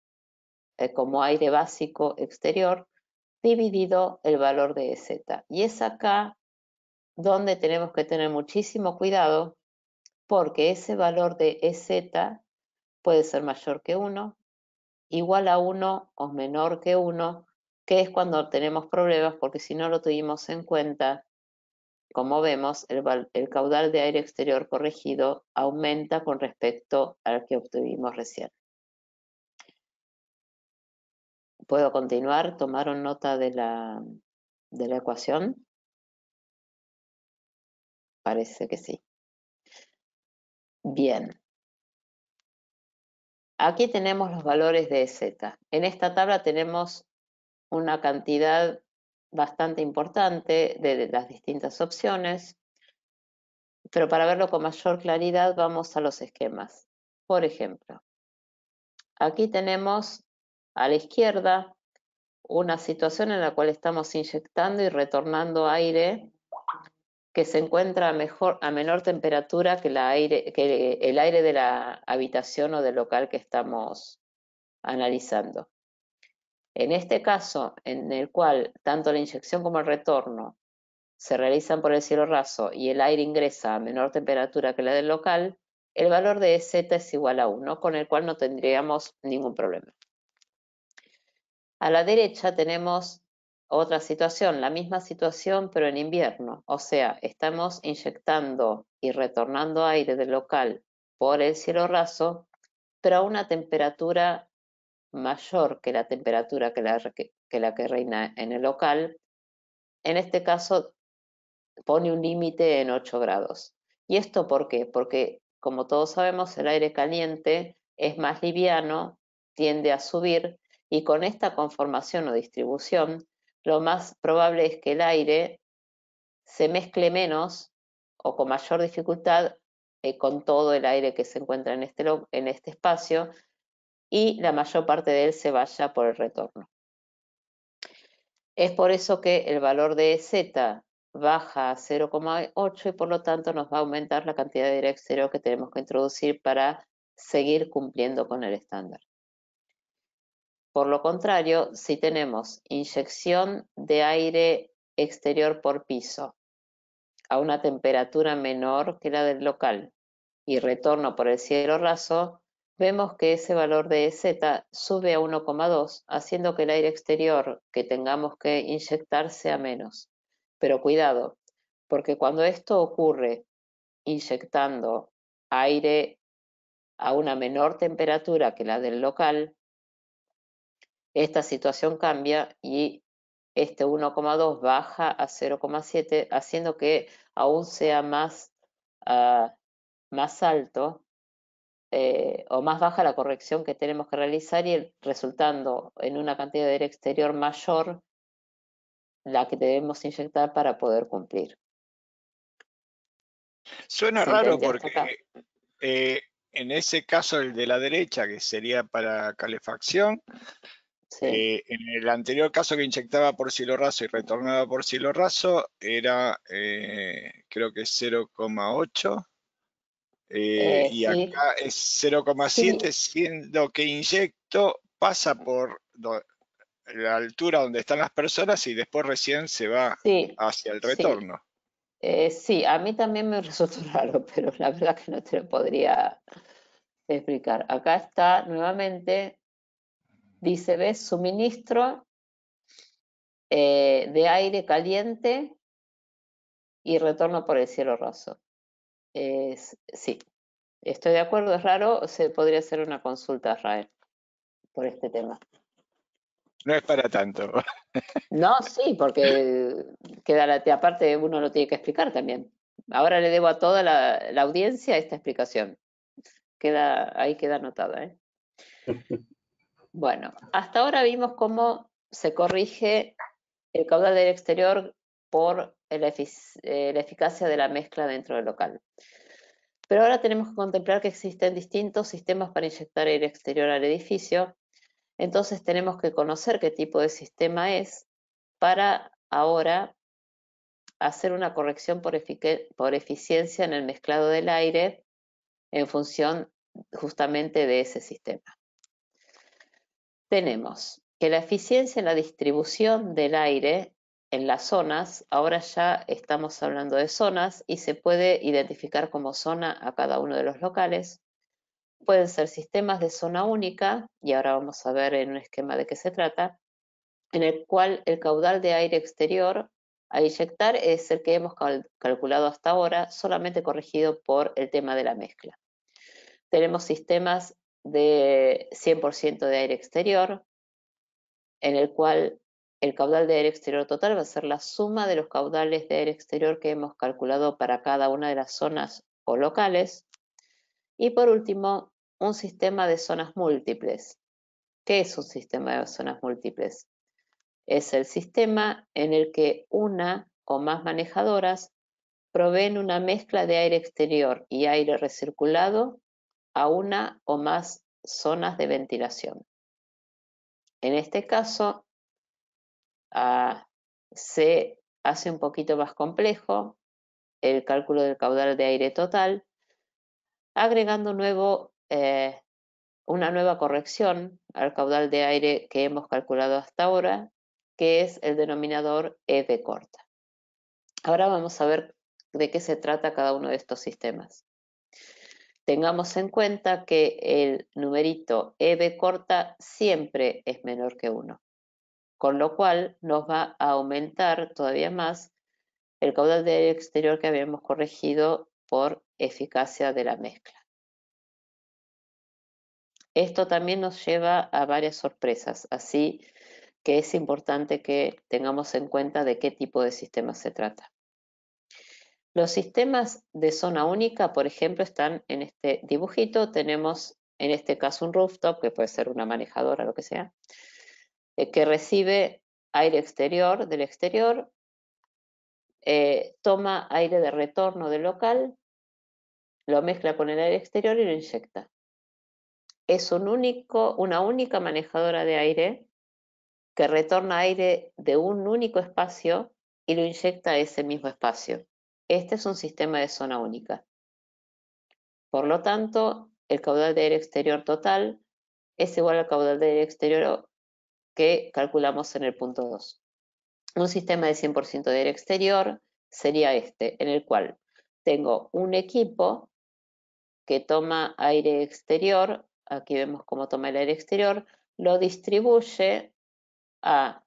como aire básico exterior, dividido el valor de EZ. Y es acá donde tenemos que tener muchísimo cuidado, porque ese valor de EZ puede ser mayor que 1, igual a 1 o menor que 1, que es cuando tenemos problemas, porque si no lo tuvimos en cuenta, como vemos, el caudal de aire exterior corregido aumenta con respecto al que obtuvimos recién. ¿Puedo continuar? ¿Tomaron nota de la ecuación? Parece que sí. Bien. Aquí tenemos los valores de Z. En esta tabla tenemos una cantidad bastante importante de las distintas opciones, pero para verlo con mayor claridad vamos a los esquemas. Por ejemplo, aquí tenemos a la izquierda una situación en la cual estamos inyectando y retornando aire que se encuentra a menor temperatura que el aire de la habitación o del local que estamos analizando. En este caso, en el cual tanto la inyección como el retorno se realizan por el cielo raso y el aire ingresa a menor temperatura que la del local, el valor de Z es igual a 1, con el cual no tendríamos ningún problema. A la derecha tenemos otra situación, la misma situación pero en invierno, o sea, estamos inyectando y retornando aire del local por el cielo raso, pero a una temperatura mayor que la temperatura que la que reina en el local. En este caso pone un límite en 8 grados. ¿Y esto por qué? Porque, como todos sabemos, el aire caliente es más liviano, tiende a subir, y con esta conformación o distribución, lo más probable es que el aire se mezcle menos o con mayor dificultad con todo el aire que se encuentra en este espacio, y la mayor parte de él se vaya por el retorno. Es por eso que el valor de Z baja a 0,8 y por lo tanto nos va a aumentar la cantidad de aire exterior que tenemos que introducir para seguir cumpliendo con el estándar. Por lo contrario, si tenemos inyección de aire exterior por piso a una temperatura menor que la del local y retorno por el cielo raso, vemos que ese valor de Z sube a 1,2, haciendo que el aire exterior que tengamos que inyectar sea menos. Pero cuidado, porque cuando esto ocurre inyectando aire a una menor temperatura que la del local, esta situación cambia y este 1,2 baja a 0,7, haciendo que aún sea más alto o más baja la corrección que tenemos que realizar y resultando en una cantidad de aire exterior mayor la que debemos inyectar para poder cumplir. Suena ¿Se raro entiende hasta acá? porque en ese caso el de la derecha, que sería para calefacción, Sí. en el anterior caso que inyectaba por cielo raso y retornaba por cielo raso era creo que 0,8 y Sí, acá es 0,7, sí, siendo que inyecto pasa por la altura donde están las personas y después recién se va sí, hacia el sí. retorno. Sí, a mí también me resultó raro, pero la verdad que no te lo podría explicar. Acá está nuevamente, dice, ¿ves? Suministro de aire caliente y retorno por el cielo raso. Sí, estoy de acuerdo, es raro, se podría hacer una consulta a Israel por este tema. No es para tanto. No, sí, porque aparte uno lo tiene que explicar también. Ahora le debo a toda la audiencia esta explicación. Ahí queda anotada, ¿eh? Bueno, hasta ahora vimos cómo se corrige el caudal del exterior por la eficacia de la mezcla dentro del local. Pero ahora tenemos que contemplar que existen distintos sistemas para inyectar aire exterior al edificio, entonces tenemos que conocer qué tipo de sistema es para ahora hacer una corrección por eficiencia en el mezclado del aire en función justamente de ese sistema. Tenemos que la eficiencia en la distribución del aire en las zonas, ahora ya estamos hablando de zonas y se puede identificar como zona a cada uno de los locales. Pueden ser sistemas de zona única, y ahora vamos a ver en un esquema de qué se trata, en el cual el caudal de aire exterior a inyectar es el que hemos calculado hasta ahora, solamente corregido por el tema de la mezcla. Tenemos sistemas de 100% de aire exterior, en el cual el caudal de aire exterior total va a ser la suma de los caudales de aire exterior que hemos calculado para cada una de las zonas o locales. Y por último, un sistema de zonas múltiples. ¿Qué es un sistema de zonas múltiples? Es el sistema en el que una o más manejadoras proveen una mezcla de aire exterior y aire recirculado a una o más zonas de ventilación. En este caso, se hace un poquito más complejo el cálculo del caudal de aire total, agregando una nueva corrección al caudal de aire que hemos calculado hasta ahora, que es el denominador EV corta. Ahora vamos a ver de qué se trata cada uno de estos sistemas. Tengamos en cuenta que el numerito EV corta siempre es menor que 1, con lo cual nos va a aumentar todavía más el caudal de aire exterior que habíamos corregido por eficacia de la mezcla. Esto también nos lleva a varias sorpresas, así que es importante que tengamos en cuenta de qué tipo de sistema se trata. Los sistemas de zona única, por ejemplo, están en este dibujito. Tenemos en este caso un rooftop, que puede ser una manejadora, lo que sea, que recibe aire exterior del exterior, toma aire de retorno del local, lo mezcla con el aire exterior y lo inyecta. Es una única manejadora de aire que retorna aire de un único espacio y lo inyecta a ese mismo espacio. Este es un sistema de zona única. Por lo tanto, el caudal de aire exterior total es igual al caudal de aire exterior que calculamos en el punto 2. Un sistema de 100% de aire exterior sería este, en el cual tengo un equipo que toma aire exterior, aquí vemos cómo toma el aire exterior, lo distribuye a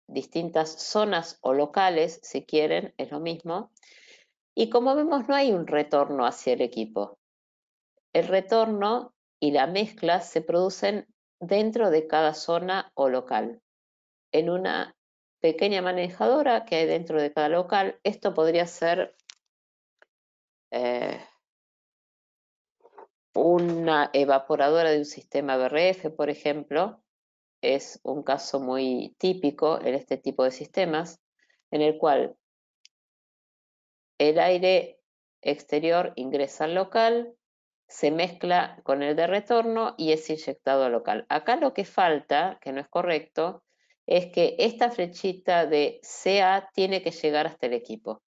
distintas zonas o locales, si quieren, es lo mismo, y como vemos no hay un retorno hacia el equipo. El retorno y la mezcla se producen dentro de cada zona o local. En una pequeña manejadora que hay dentro de cada local, esto podría ser una evaporadora de un sistema BRF, por ejemplo, es un caso muy típico en este tipo de sistemas, en el cual el aire exterior ingresa al local, se mezcla con el de retorno y es inyectado al local. Acá lo que falta, que no es correcto, es que esta flechita de CA tiene que llegar hasta el equipo,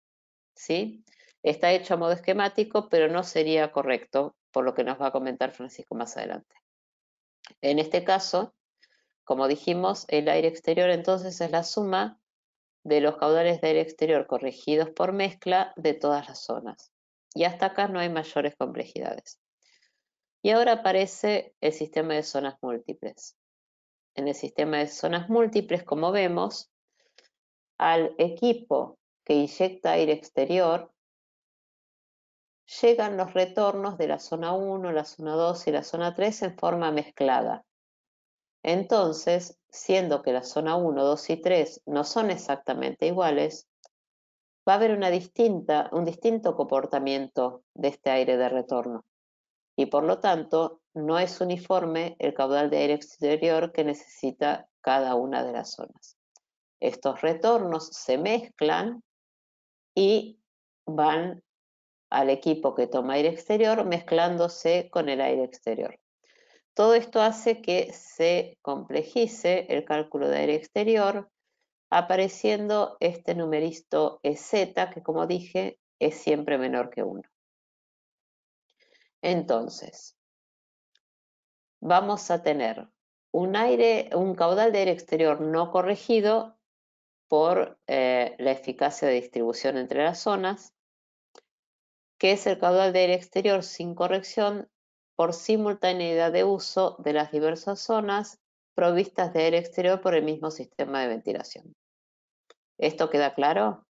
¿sí? Está hecho a modo esquemático, pero no sería correcto, por lo que nos va a comentar Francisco más adelante. En este caso, como dijimos, el aire exterior entonces es la suma de los caudales de aire exterior corregidos por mezcla de todas las zonas. Y hasta acá no hay mayores complejidades. Y ahora aparece el sistema de zonas múltiples. En el sistema de zonas múltiples, como vemos, al equipo que inyecta aire exterior llegan los retornos de la zona 1, la zona 2 y la zona 3 en forma mezclada. Entonces, siendo que la zona 1, 2 y 3 no son exactamente iguales, va a haber un distinto comportamiento de este aire de retorno. Y por lo tanto, no es uniforme el caudal de aire exterior que necesita cada una de las zonas. Estos retornos se mezclan y van al equipo que toma aire exterior mezclándose con el aire exterior. Todo esto hace que se complejice el cálculo de aire exterior, apareciendo este numerito EZ, que como dije, es siempre menor que 1. Entonces, vamos a tener un caudal de aire exterior no corregido por la eficacia de distribución entre las zonas, que es el caudal de aire exterior sin corrección por simultaneidad de uso de las diversas zonas provistas de aire exterior por el mismo sistema de ventilación. ¿Esto queda claro?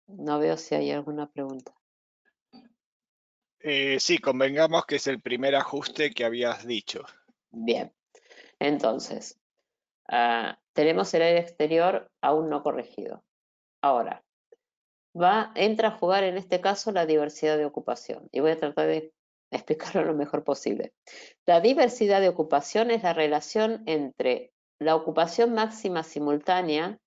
No veo si hay alguna pregunta. Sí, convengamos que es el primer ajuste que habías dicho. Bien, entonces, tenemos el aire exterior aún no corregido. Ahora, entra a jugar en este caso la diversidad de ocupación. Y voy a tratar de explicarlo lo mejor posible. La diversidad de ocupación es la relación entre la ocupación máxima simultánea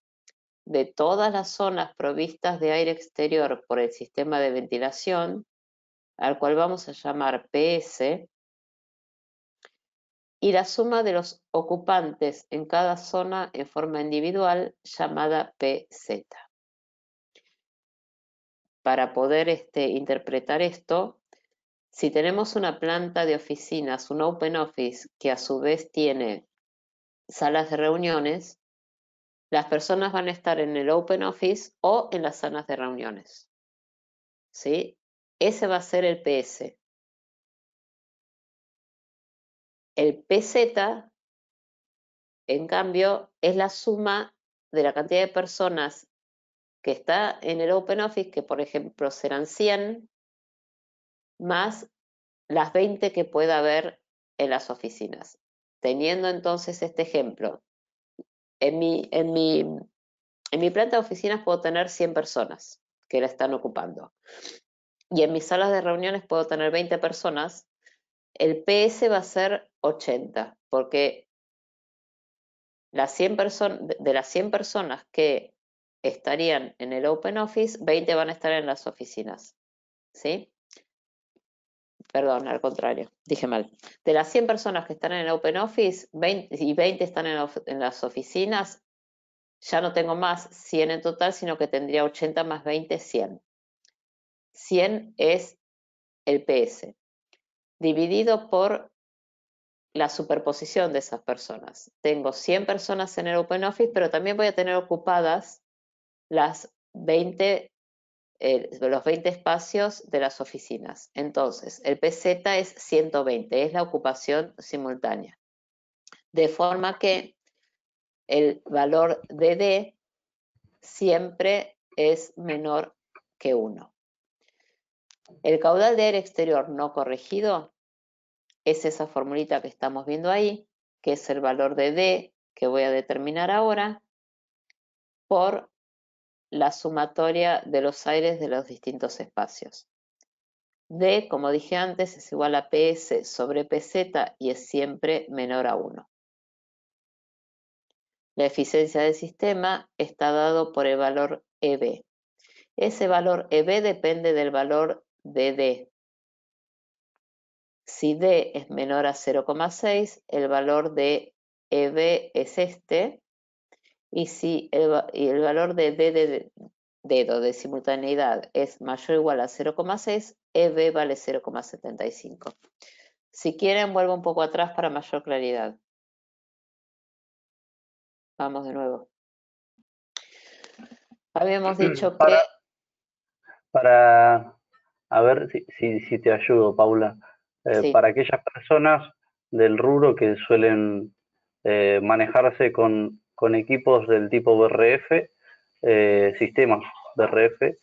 de todas las zonas provistas de aire exterior por el sistema de ventilación, al cual vamos a llamar PS, y la suma de los ocupantes en cada zona en forma individual, llamada PZ. Para poder interpretar esto, si tenemos una planta de oficinas, un Open Office, que a su vez tiene salas de reuniones, las personas van a estar en el Open Office o en las salas de reuniones. ¿Sí? Ese va a ser el PS. El PZ, en cambio, es la suma de la cantidad de personas que está en el Open Office, que por ejemplo serán 100, más las 20 que pueda haber en las oficinas. Teniendo entonces este ejemplo, en mi planta de oficinas puedo tener 100 personas que la están ocupando. Y en mis salas de reuniones puedo tener 20 personas. El PS va a ser 80, porque de las 100 personas que estarían en el Open Office, 20 van a estar en las oficinas. ¿Sí? Perdón, al contrario, dije mal. De las 100 personas que están en el Open Office, 20 están en las oficinas, ya no tengo más 100 en total, sino que tendría 80 más 20, 100. 100 es el PS, dividido por la superposición de esas personas. Tengo 100 personas en el Open Office, pero también voy a tener ocupadas los 20 espacios de las oficinas. Entonces, el PZ es 120, es la ocupación simultánea. De forma que el valor de D siempre es menor que 1. El caudal de aire exterior no corregido es esa formulita que estamos viendo ahí, que es el valor de D que voy a determinar ahora, por la sumatoria de los aires de los distintos espacios. D, como dije antes, es igual a PS sobre PZ y es siempre menor a 1. La eficiencia del sistema está dado por el valor EB. Ese valor EB depende del valor de D. Si D es menor a 0,6, el valor de EB es este, y si el valor de D de dedo de simultaneidad es mayor o igual a 0,6, EB vale 0,75. Si quieren, vuelvo un poco atrás para mayor claridad. Vamos de nuevo. Habíamos dicho que... A ver si te ayudo, Paula. Sí. Para aquellas personas del rubro que suelen manejarse con equipos del tipo BRF, sistemas BRF,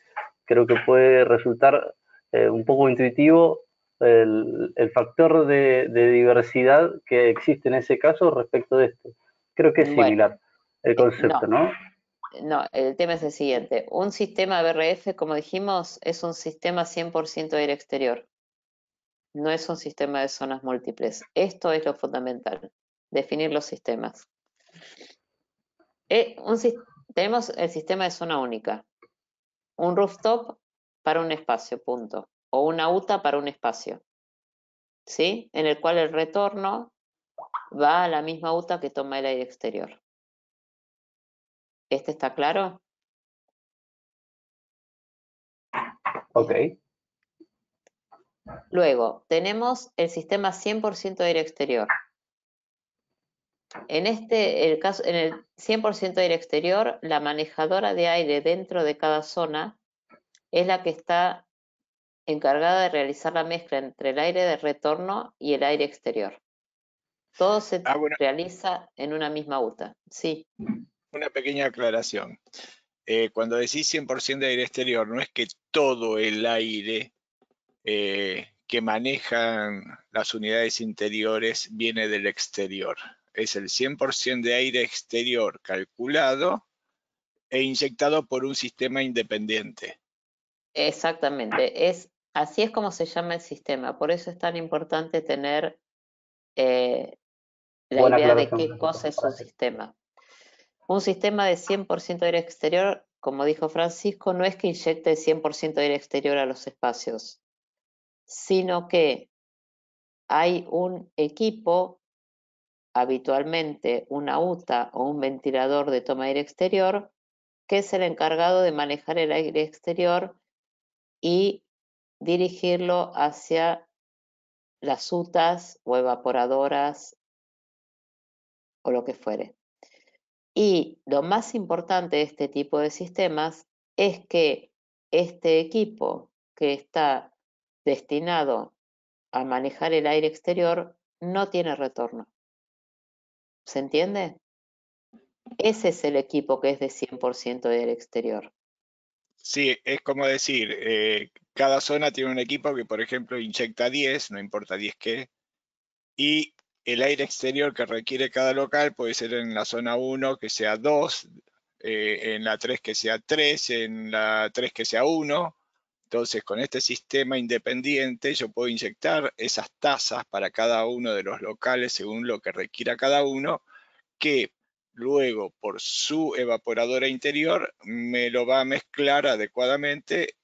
creo que puede resultar un poco intuitivo el factor de diversidad que existe en ese caso respecto de esto. Creo que es similar el concepto, ¿no? No, el tema es el siguiente. Un sistema BRF, como dijimos, es un sistema 100% aire exterior. No es un sistema de zonas múltiples. Esto es lo fundamental, definir los sistemas. Tenemos el sistema de zona única. Un rooftop para un espacio, punto. O una UTA para un espacio. ¿Sí? En el cual el retorno va a la misma UTA que toma el aire exterior. ¿Este está claro? Ok. Luego, tenemos el sistema 100% aire exterior. En el 100% aire exterior, la manejadora de aire dentro de cada zona es la que está encargada de realizar la mezcla entre el aire de retorno y el aire exterior. Todo se realiza en una misma UTA. Sí. Una pequeña aclaración. Cuando decís 100% de aire exterior, no es que todo el aire que manejan las unidades interiores viene del exterior. es el 100% de aire exterior calculado e inyectado por un sistema independiente. Exactamente, así es como se llama el sistema. Por eso es tan importante tener la Buena idea de aclaración, qué Francisco. cosa es un Gracias. sistema. Un sistema de 100% aire exterior, como dijo Francisco, no es que inyecte 100% aire exterior a los espacios, sino que hay un equipo, habitualmente una UTA o un ventilador de toma de aire exterior, que es el encargado de manejar el aire exterior y dirigirlo hacia las UTAs o evaporadoras o lo que fuere. Y lo más importante de este tipo de sistemas es que este equipo que está destinado a manejar el aire exterior no tiene retorno. ¿Se entiende? Ese es el equipo que es de 100% de aire exterior. Sí, es como decir, cada zona tiene un equipo que, por ejemplo, inyecta 10, no importa 10 qué, y el aire exterior que requiere cada local puede ser en la zona 1 que sea 2, en la 3 que sea 3, en la 3 que sea 1. Entonces, con este sistema independiente yo puedo inyectar esas tasas para cada uno de los locales según lo que requiera cada uno, que luego por su evaporadora interior me lo va a mezclar adecuadamente.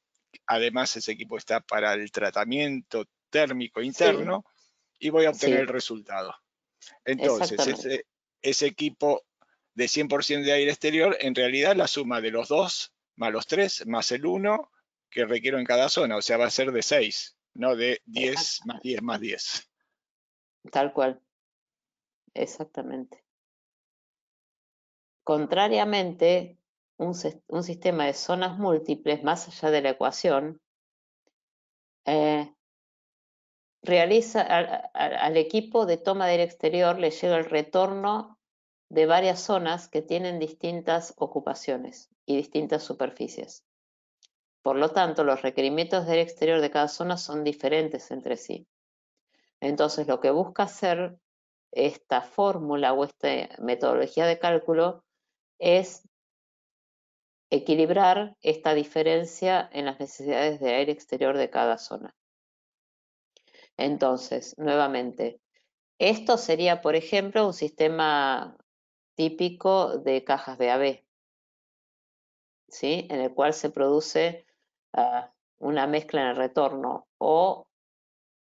Además, ese equipo está para el tratamiento térmico interno y voy a obtener el Sí, resultado. Entonces, exactamente. ese equipo de 100% de aire exterior, en realidad la suma de los 2 más los 3 más el 1 que requiero en cada zona, o sea, va a ser de 6, no de 10 más 10 más 10. Tal cual. Exactamente. Contrariamente, un sistema de zonas múltiples, más allá de la ecuación, realiza al equipo de toma de aire exterior le llega el retorno de varias zonas que tienen distintas ocupaciones y distintas superficies. Por lo tanto, los requerimientos de aire exterior de cada zona son diferentes entre sí. Entonces, lo que busca hacer esta fórmula o esta metodología de cálculo es equilibrar esta diferencia en las necesidades de aire exterior de cada zona. Entonces, nuevamente, esto sería, por ejemplo, un sistema típico de cajas de AB, ¿sí? En el cual se produce una mezcla en el retorno, o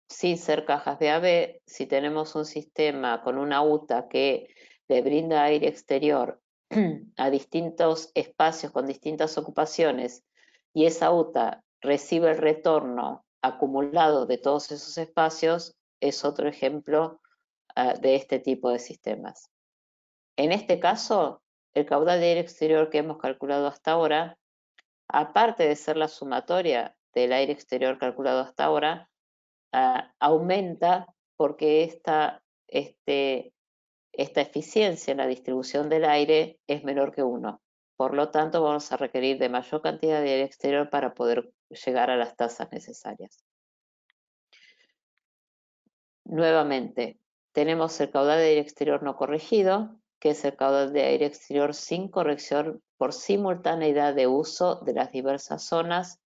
sin ser cajas de AB, si tenemos un sistema con una UTA que le brinda aire exterior a distintos espacios con distintas ocupaciones y esa UTA recibe el retorno acumulado de todos esos espacios, es otro ejemplo de este tipo de sistemas. En este caso, el caudal de aire exterior que hemos calculado hasta ahora, aparte de ser la sumatoria del aire exterior calculado hasta ahora, aumenta porque esta eficiencia en la distribución del aire es menor que 1. Por lo tanto, vamos a requerir de mayor cantidad de aire exterior para poder llegar a las tasas necesarias. Nuevamente, tenemos el caudal de aire exterior no corregido, que es el caudal de aire exterior sin corrección por simultaneidad de uso de las diversas zonas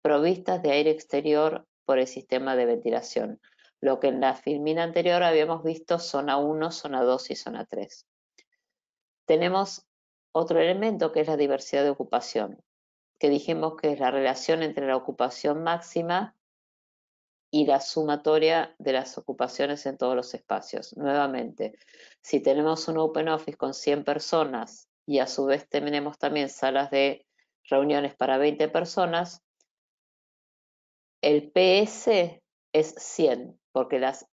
provistas de aire exterior por el sistema de ventilación, lo que en la filmina anterior habíamos visto zona 1, zona 2 y zona 3. Tenemos otro elemento que es la diversidad de ocupación, que dijimos que es la relación entre la ocupación máxima y la sumatoria de las ocupaciones en todos los espacios. Nuevamente, si tenemos un Open Office con 100 personas y a su vez tenemos también salas de reuniones para 20 personas, el PS es 100, porque las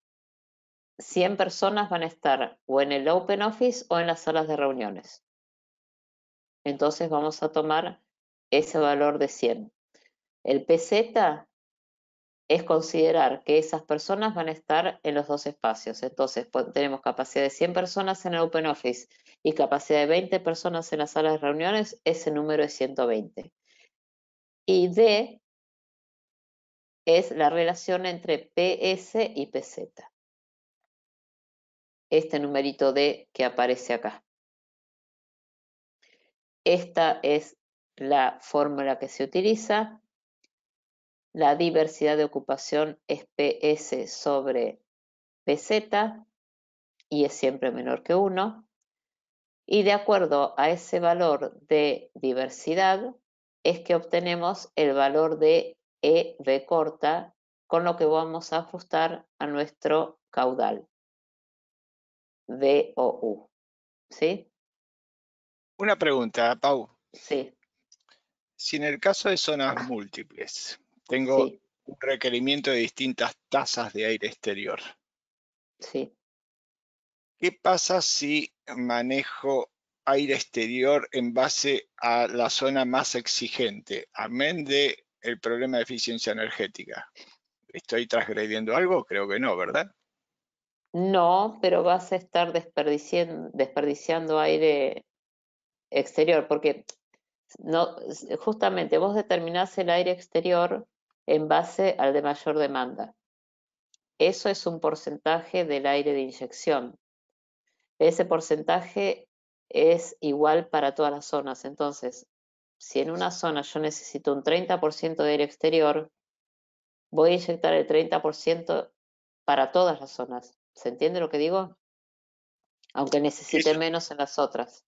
100 personas van a estar o en el Open Office o en las salas de reuniones. Entonces vamos a tomar ese valor de 100. El PZ es considerar que esas personas van a estar en los dos espacios. Entonces tenemos capacidad de 100 personas en el Open Office y capacidad de 20 personas en la sala de reuniones, ese número es 120. Y D es la relación entre PS y PZ. este numerito D que aparece acá. Esta es la fórmula que se utiliza. La diversidad de ocupación es PS sobre PZ y es siempre menor que 1. Y de acuerdo a ese valor de diversidad es que obtenemos el valor de EV corta, con lo que vamos a ajustar a nuestro caudal, V o U. ¿Sí? Una pregunta, Pau. Sí, Si en el caso de zonas múltiples tengo sí, un requerimiento de distintas tasas de aire exterior, sí. ¿qué pasa si manejo aire exterior en base a la zona más exigente, amén de el problema de eficiencia energética? ¿Estoy transgrediendo algo? Creo que no, ¿verdad? No, pero vas a estar desperdiciando aire exterior, porque no, justamente vos determinás el aire exterior en base al de mayor demanda. Eso es un porcentaje del aire de inyección. Ese porcentaje es igual para todas las zonas. Entonces, si en una zona yo necesito un 30% de aire exterior, voy a inyectar el 30% para todas las zonas. ¿Se entiende lo que digo? Aunque necesite Eso, menos en las otras.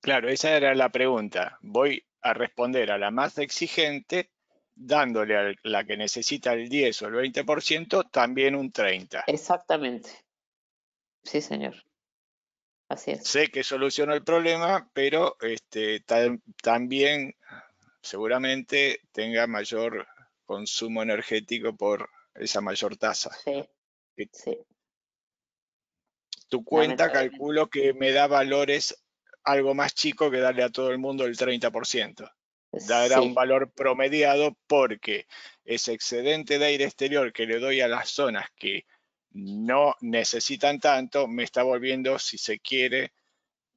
claro, esa era la pregunta. Voy a responder a la más exigente dándole a la que necesita el 10 o el 20% también un 30%. Exactamente. Sí, señor. Así es. Sé que soluciono el problema, pero también seguramente tenga mayor consumo energético por esa mayor tasa. Sí, sí, Tu cuenta lamentablemente. calculo que me da valores algo más chico que darle a todo el mundo el 30%. Dará un Sí, valor promediado porque ese excedente de aire exterior que le doy a las zonas que no necesitan tanto, me está volviendo, si se quiere,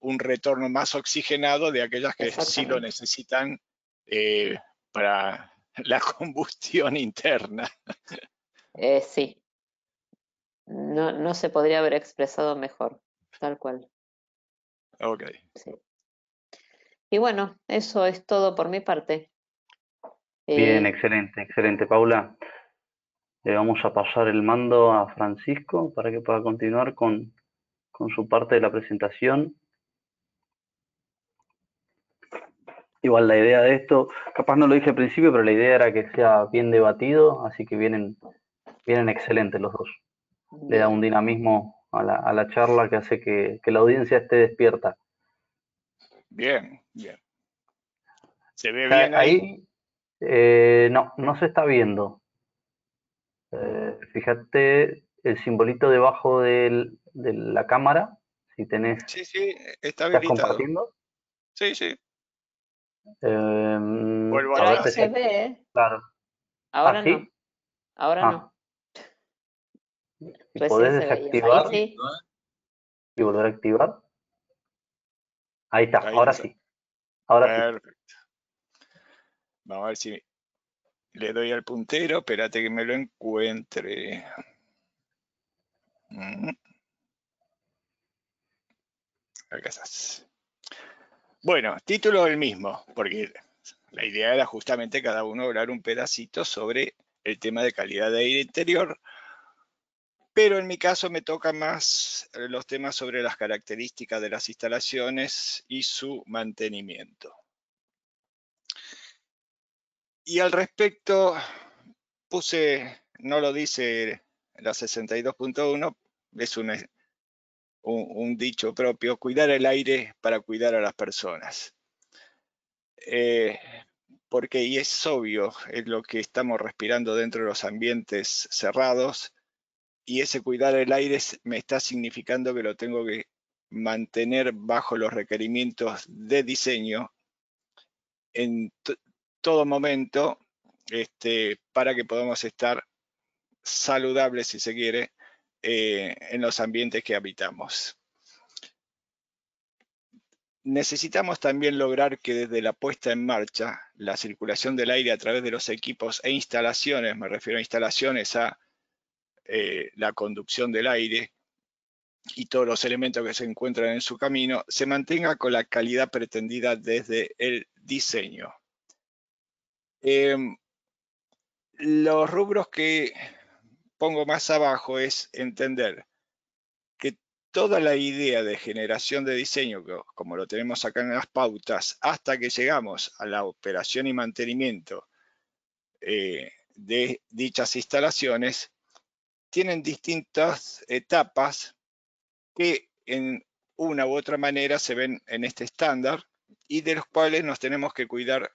un retorno más oxigenado de aquellas que sí lo exactamente. necesitan para la combustión interna. Sí, no, no se podría haber expresado mejor, tal cual. Ok. Sí. Y bueno, eso es todo por mi parte. Bien, Eh, excelente, excelente, Paula. Le vamos a pasar el mando a Francisco para que pueda continuar con su parte de la presentación. Igual la idea de esto, capaz no lo dije al principio, pero la idea era que sea bien debatido, así que vienen excelentes los dos. Le da un bien, dinamismo a la charla que hace que la audiencia esté despierta. Bien, bien. ¿Se ve Ya bien ahí? ahí no, no se está viendo. Fíjate el simbolito debajo de la cámara, si tenés, Sí, sí, está estás habilitado. compartiendo. Sí, sí. Vuelvo A pero ver, ahí atrás. se ve, ¿eh? claro. Ah, Ahora no, sí. ahora Ah, no. y Recién podés se veía. Ahí desactivar sí. y volver a activar. Ahí está, Ahí ahora está. sí. Ahora sí. Perfecto. Vamos a ver si le doy al puntero. Espérate que me lo encuentre. Acá estás. Bueno, título el mismo, porque la idea era justamente cada uno hablar un pedacito sobre el tema de calidad de aire interior, pero en mi caso me toca más los temas sobre las características de las instalaciones y su mantenimiento. Y al respecto puse, no lo dice la 62.1, es un dicho propio, cuidar el aire para cuidar a las personas. Porque, y es obvio, es lo que estamos respirando dentro de los ambientes cerrados, y ese cuidar el aire me está significando que lo tengo que mantener bajo los requerimientos de diseño en todo momento, para que podamos estar saludables, si se quiere, en los ambientes que habitamos. Necesitamos también lograr que desde la puesta en marcha, la circulación del aire a través de los equipos e instalaciones, me refiero a instalaciones a la conducción del aire, y todos los elementos que se encuentran en su camino, se mantenga con la calidad pretendida desde el diseño. Los rubros que pongo más abajo es entender que toda la idea de generación de diseño, como lo tenemos acá en las pautas, hasta que llegamos a la operación y mantenimiento de dichas instalaciones, tienen distintas etapas que en una u otra manera se ven en este estándar y de los cuales nos tenemos que cuidar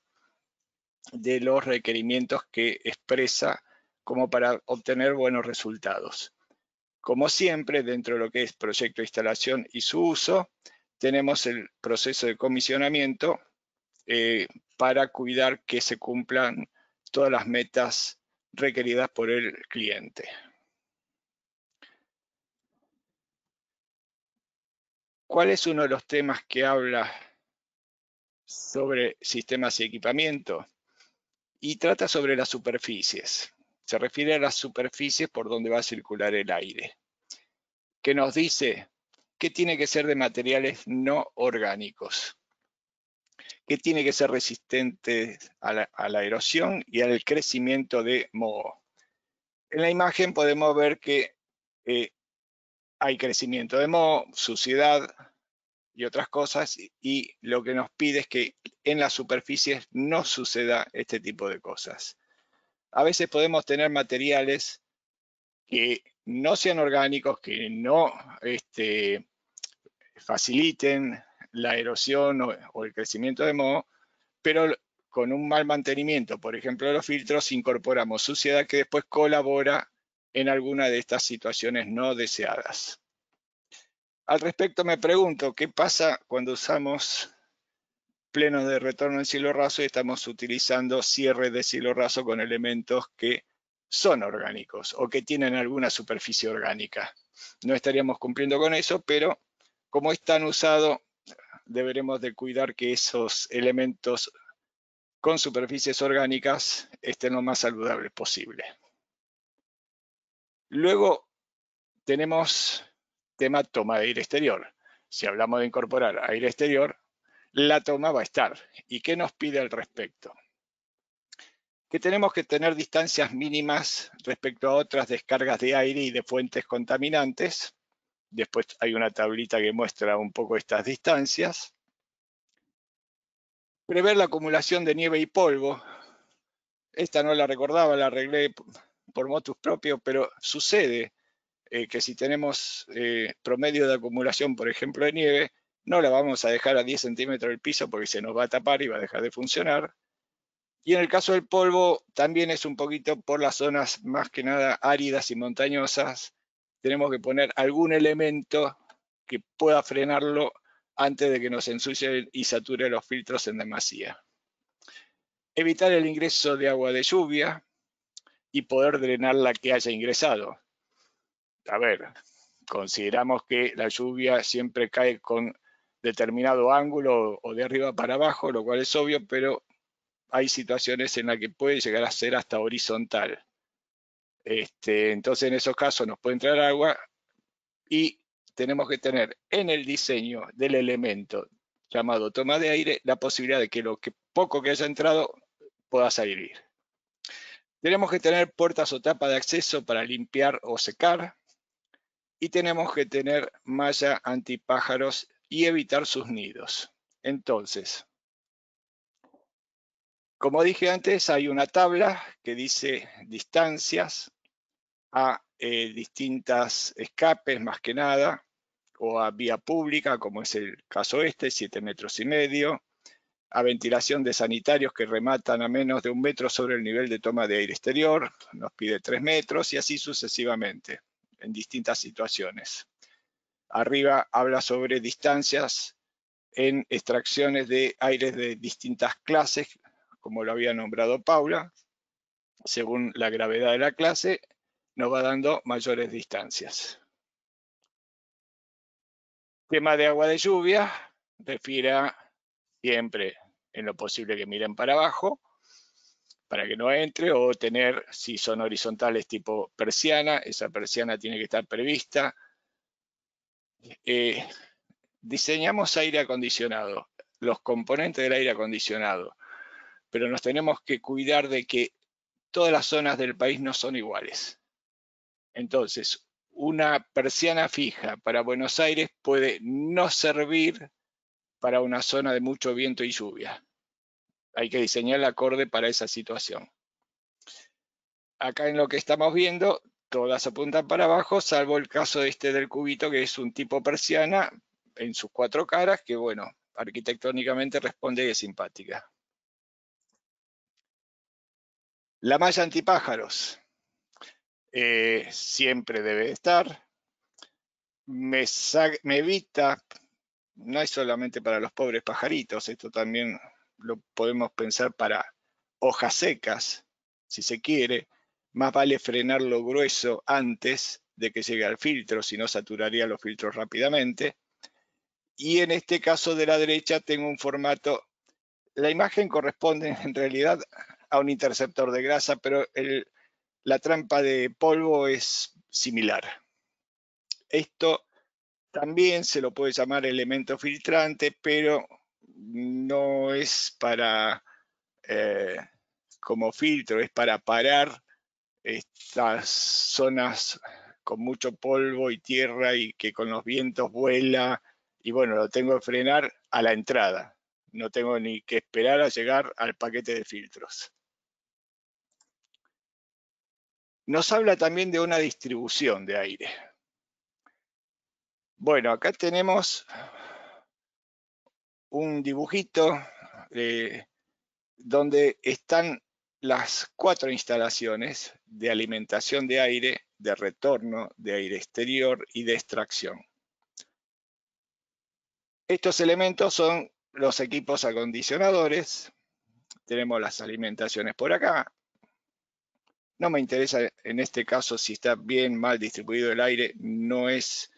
de los requerimientos que expresa como para obtener buenos resultados. Como siempre, dentro de lo que es proyecto de instalación y su uso, tenemos el proceso de comisionamiento para cuidar que se cumplan todas las metas requeridas por el cliente. ¿Cuál es uno de los temas que habla sobre sistemas y equipamiento? Y trata sobre las superficies. Se refiere a las superficies por donde va a circular el aire. Que nos dice que tiene que ser de materiales no orgánicos, que tiene que ser resistente a la erosión y al crecimiento de moho. En la imagen podemos ver que hay crecimiento de moho, suciedad y otras cosas, y lo que nos pide es que en las superficies no suceda este tipo de cosas. A veces podemos tener materiales que no sean orgánicos, que no faciliten la erosión o el crecimiento de moho, pero con un mal mantenimiento, por ejemplo, de los filtros, incorporamos suciedad que después colabora en alguna de estas situaciones no deseadas. Al respecto me pregunto, ¿qué pasa cuando usamos plenos de retorno en cielo raso y estamos utilizando cierre de cielo raso con elementos que son orgánicos o que tienen alguna superficie orgánica? No estaríamos cumpliendo con eso, pero como es tan usado, deberemos de cuidar que esos elementos con superficies orgánicas estén lo más saludables posible. Luego tenemos tema toma de aire exterior. Si hablamos de incorporar aire exterior, la toma va a estar. ¿Y qué nos pide al respecto? Que tenemos que tener distancias mínimas respecto a otras descargas de aire y de fuentes contaminantes. Después hay una tablita que muestra un poco estas distancias. Prever la acumulación de nieve y polvo. Esta no la recordaba, la arreglé por motus propio, pero sucede que si tenemos promedio de acumulación, por ejemplo, de nieve, no la vamos a dejar a 10 centímetros del piso porque se nos va a tapar y va a dejar de funcionar. Y en el caso del polvo, también es un poquito por las zonas más que nada áridas y montañosas. Tenemos que poner algún elemento que pueda frenarlo antes de que nos ensucie y sature los filtros en demasía. Evitar el ingreso de agua de lluvia y poder drenar la que haya ingresado. A ver, consideramos que la lluvia siempre cae con determinado ángulo o de arriba para abajo, lo cual es obvio, pero hay situaciones en las que puede llegar a ser hasta horizontal. Entonces en esos casos nos puede entrar agua y tenemos que tener en el diseño del elemento llamado toma de aire la posibilidad de que lo poco que haya entrado pueda salir. Tenemos que tener puertas o tapas de acceso para limpiar o secar. Y tenemos que tener malla antipájaros y evitar sus nidos. Entonces, como dije antes, hay una tabla que dice distancias a distintas escapes, más que nada, o a vía pública, como es el caso 7,5 metros, a ventilación de sanitarios que rematan a menos de 1 metro sobre el nivel de toma de aire exterior, nos pide 3 metros y así sucesivamente, en distintas situaciones. Arriba habla sobre distancias en extracciones de aires de distintas clases, como lo había nombrado Paula. Según la gravedad de la clase, nos va dando mayores distancias. Tema de agua de lluvia, refiere a siempre en lo posible que miren para abajo, para que no entre, o tener, si son horizontales tipo persiana, esa persiana tiene que estar prevista diseñamos aire acondicionado, los componentes del aire acondicionado, pero nos tenemos que cuidar de que todas las zonas del país no son iguales. Entonces, una persiana fija para Buenos Aires puede no servir para una zona de mucho viento y lluvia. Hay que diseñar el acorde para esa situación. Acá en lo que estamos viendo, todas apuntan para abajo, salvo el caso este del cubito, que es un tipo persiana en sus 4 caras, que bueno, arquitectónicamente responde y es simpática. La malla antipájaros siempre debe estar. Me evita, no es solamente para los pobres pajaritos, esto también lo podemos pensar para hojas secas, si se quiere. Más vale frenar lo grueso antes de que llegue al filtro, si no saturaría los filtros rápidamente. Y en este caso de la derecha tengo un formato, la imagen corresponde en realidad a un interceptor de grasa, pero la trampa de polvo es similar. Esto también se lo puede llamar elemento filtrante, pero no es para como filtro, es para parar estas zonas con mucho polvo y tierra y que con los vientos vuela, y bueno, lo tengo que frenar a la entrada. No tengo ni que esperar a llegar al paquete de filtros. Nos habla también de una distribución de aire. Bueno, acá tenemos un dibujito donde están las 4 instalaciones de alimentación de aire, de retorno, de aire exterior y de extracción. Estos elementos son los equipos acondicionadores. Tenemos las alimentaciones por acá. No me interesa en este caso si está bien, mal distribuido el aire, no es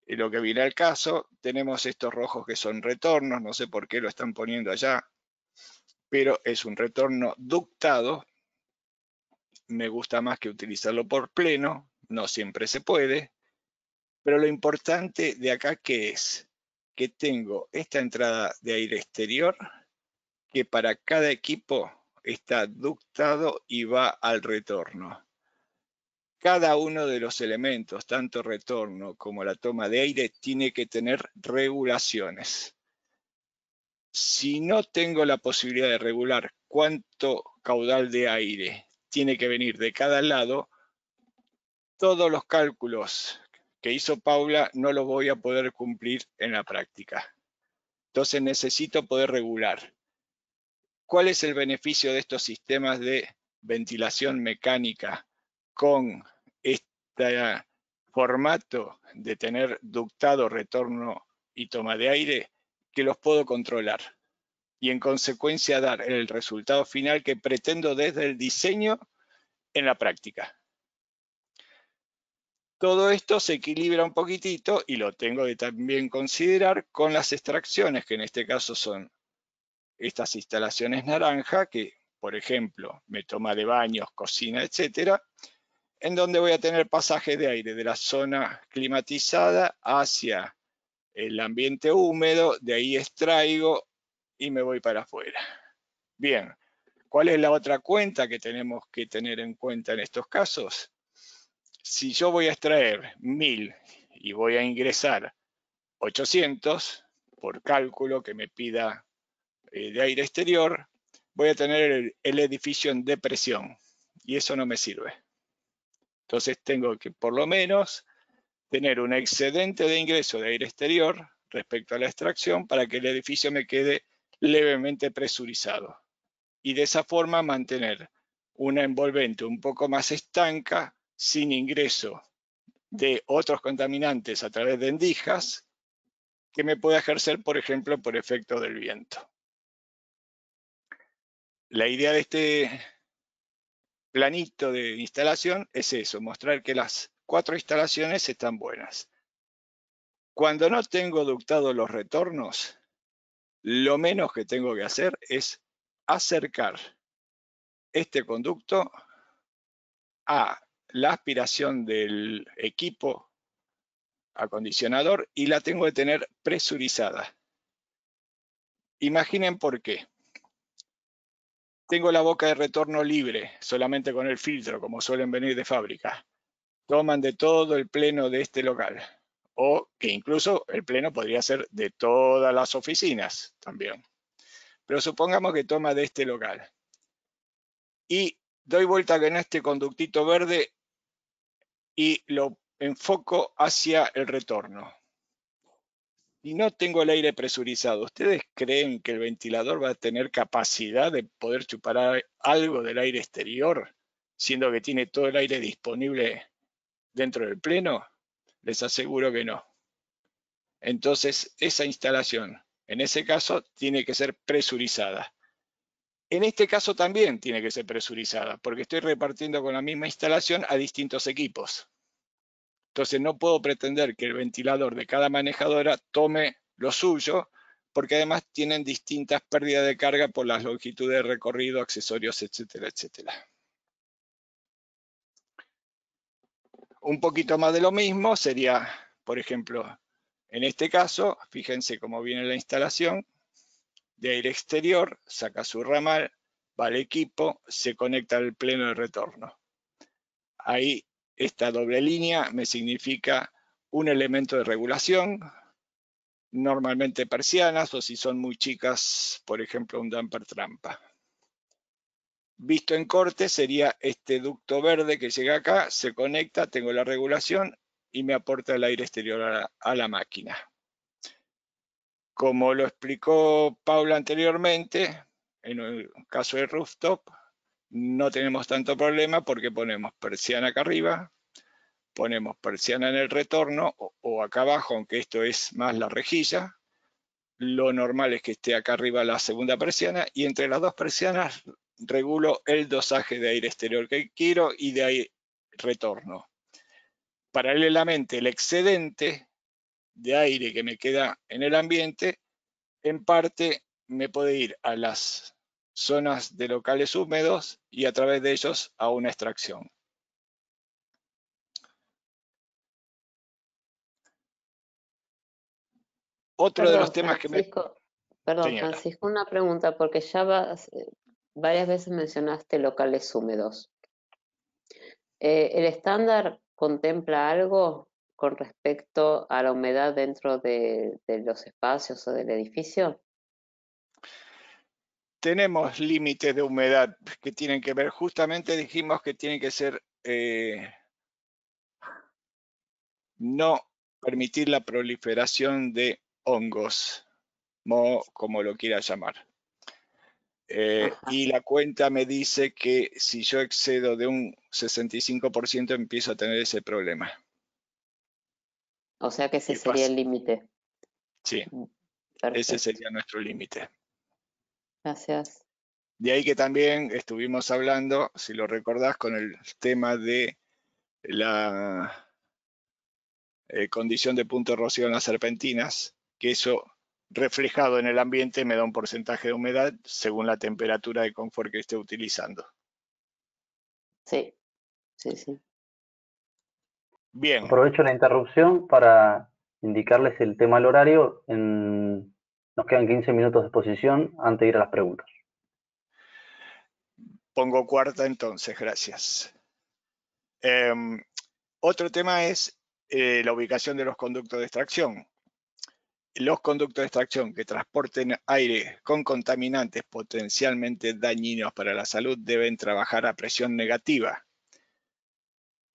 lo que viene al caso. Tenemos estos rojos que son retornos, no sé por qué lo están poniendo allá, pero es un retorno ductado. Me gusta más que utilizarlo por pleno, no siempre se puede, pero lo importante de acá que es que tengo esta entrada de aire exterior que para cada equipo está ductado y va al retorno. Cada uno de los elementos, tanto retorno como la toma de aire, tiene que tener regulaciones. Si no tengo la posibilidad de regular cuánto caudal de aire tiene que venir de cada lado, todos los cálculos que hizo Paula no los voy a poder cumplir en la práctica. Entonces necesito poder regular. ¿Cuál es el beneficio de estos sistemas de ventilación mecánica con este formato de tener ductado, retorno y toma de aire? Que los puedo controlar y en consecuencia dar el resultado final que pretendo desde el diseño en la práctica. Todo esto se equilibra un poquitito y lo tengo que también considerar con las extracciones, que en este caso son estas instalaciones naranja, que por ejemplo me toma de baños, cocina, etcétera, en donde voy a tener pasaje de aire de la zona climatizada hacia el ambiente húmedo, de ahí extraigo y me voy para afuera. Bien, ¿cuál es la otra cuenta que tenemos que tener en cuenta en estos casos? Si yo voy a extraer 1000 y voy a ingresar 800, por cálculo que me pida de aire exterior, voy a tener el edificio en depresión y eso no me sirve. Entonces tengo que por lo menos tener un excedente de ingreso de aire exterior respecto a la extracción para que el edificio me quede levemente presurizado y de esa forma mantener una envolvente un poco más estanca sin ingreso de otros contaminantes a través de endijas que me pueda ejercer, por ejemplo, por efecto del viento. La idea de este planito de instalación es eso, mostrar que las 4 instalaciones están buenas. Cuando no tengo ductados los retornos, lo menos que tengo que hacer es acercar este conducto a la aspiración del equipo acondicionador y la tengo que tener presurizada. Imaginen por qué. Tengo la boca de retorno libre, solamente con el filtro, como suelen venir de fábrica. Toman de todo el pleno de este local. O que incluso el pleno podría ser de todas las oficinas también. Pero supongamos que toma de este local. Y doy vuelta en este conductito verde y lo enfoco hacia el retorno. Si no tengo el aire presurizado, ¿ustedes creen que el ventilador va a tener capacidad de poder chupar algo del aire exterior, siendo que tiene todo el aire disponible dentro del pleno? Les aseguro que no. Entonces, esa instalación, en ese caso, tiene que ser presurizada. En este caso también tiene que ser presurizada, porque estoy repartiendo con la misma instalación a distintos equipos. Entonces no puedo pretender que el ventilador de cada manejadora tome lo suyo, porque además tienen distintas pérdidas de carga por las longitudes de recorrido, accesorios, etcétera, etcétera. Un poquito más de lo mismo sería, por ejemplo, en este caso, fíjense cómo viene la instalación de aire exterior, saca su ramal, va al equipo, se conecta al pleno de retorno. Ahí esta doble línea me significa un elemento de regulación, normalmente persianas, o si son muy chicas, por ejemplo, un damper trampa. Visto en corte sería este ducto verde que llega acá, se conecta, tengo la regulación y me aporta el aire exterior a la máquina. Como lo explicó Paula anteriormente, en el caso de rooftop, no tenemos tanto problema porque ponemos persiana acá arriba, ponemos persiana en el retorno o acá abajo, aunque esto es más la rejilla. Lo normal es que esté acá arriba la segunda persiana y entre las dos persianas regulo el dosaje de aire exterior que quiero y de aire retorno. Paralelamente, el excedente de aire que me queda en el ambiente, en parte me puede ir a las zonas de locales húmedos y a través de ellos a una extracción. Otro de los temas que me... Perdón, Señora. Francisco, una pregunta, porque ya varias veces mencionaste locales húmedos. ¿El estándar contempla algo con respecto a la humedad dentro de los espacios o del edificio? Tenemos límites de humedad que tienen que ver, justamente dijimos que tienen que ser no permitir la proliferación de hongos, como lo quiera llamar. Y la cuenta me dice que si yo excedo de un 65% empiezo a tener ese problema. O sea que ese sería el límite. Sí, Perfecto. ese sería nuestro límite. Gracias. De ahí que también estuvimos hablando, si lo recordás, con el tema de la condición de punto de rocío en las serpentinas, que eso reflejado en el ambiente me da un porcentaje de humedad según la temperatura de confort que esté utilizando. Sí, sí, sí. Bien. Aprovecho la interrupción para indicarles el tema del horario. Nos quedan 15 minutos de exposición antes de ir a las preguntas. Pongo cuarta entonces, gracias. Otro tema es la ubicación de los conductos de extracción. Los conductos de extracción que transporten aire con contaminantes potencialmente dañinos para la salud deben trabajar a presión negativa.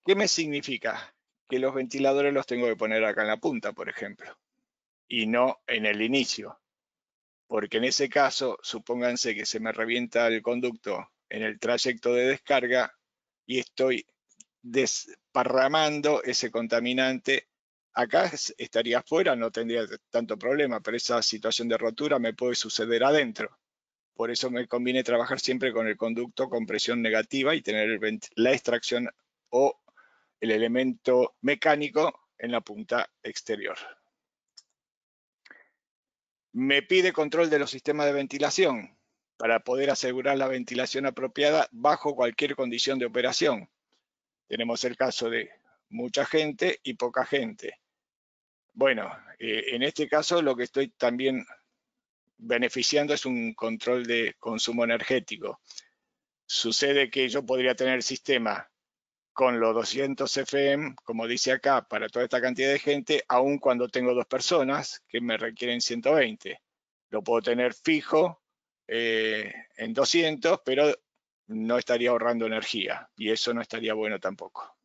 ¿Qué me significa? Que los ventiladores los tengo que poner acá en la punta, por ejemplo, y no en el inicio. Porque en ese caso, supónganse que se me revienta el conducto en el trayecto de descarga y estoy desparramando ese contaminante. Acá estaría afuera, no tendría tanto problema, pero esa situación de rotura me puede suceder adentro. Por eso me conviene trabajar siempre con el conducto con presión negativa y tener la extracción o el elemento mecánico en la punta exterior. Me pide control de los sistemas de ventilación para poder asegurar la ventilación apropiada bajo cualquier condición de operación. Tenemos el caso de mucha gente y poca gente. Bueno, en este caso lo que estoy también beneficiando es un control de consumo energético. Sucede que yo podría tener el sistema con los 200 FM, como dice acá, para toda esta cantidad de gente, aun cuando tengo 2 personas que me requieren 120. Lo puedo tener fijo en 200, pero no estaría ahorrando energía y eso no estaría bueno tampoco.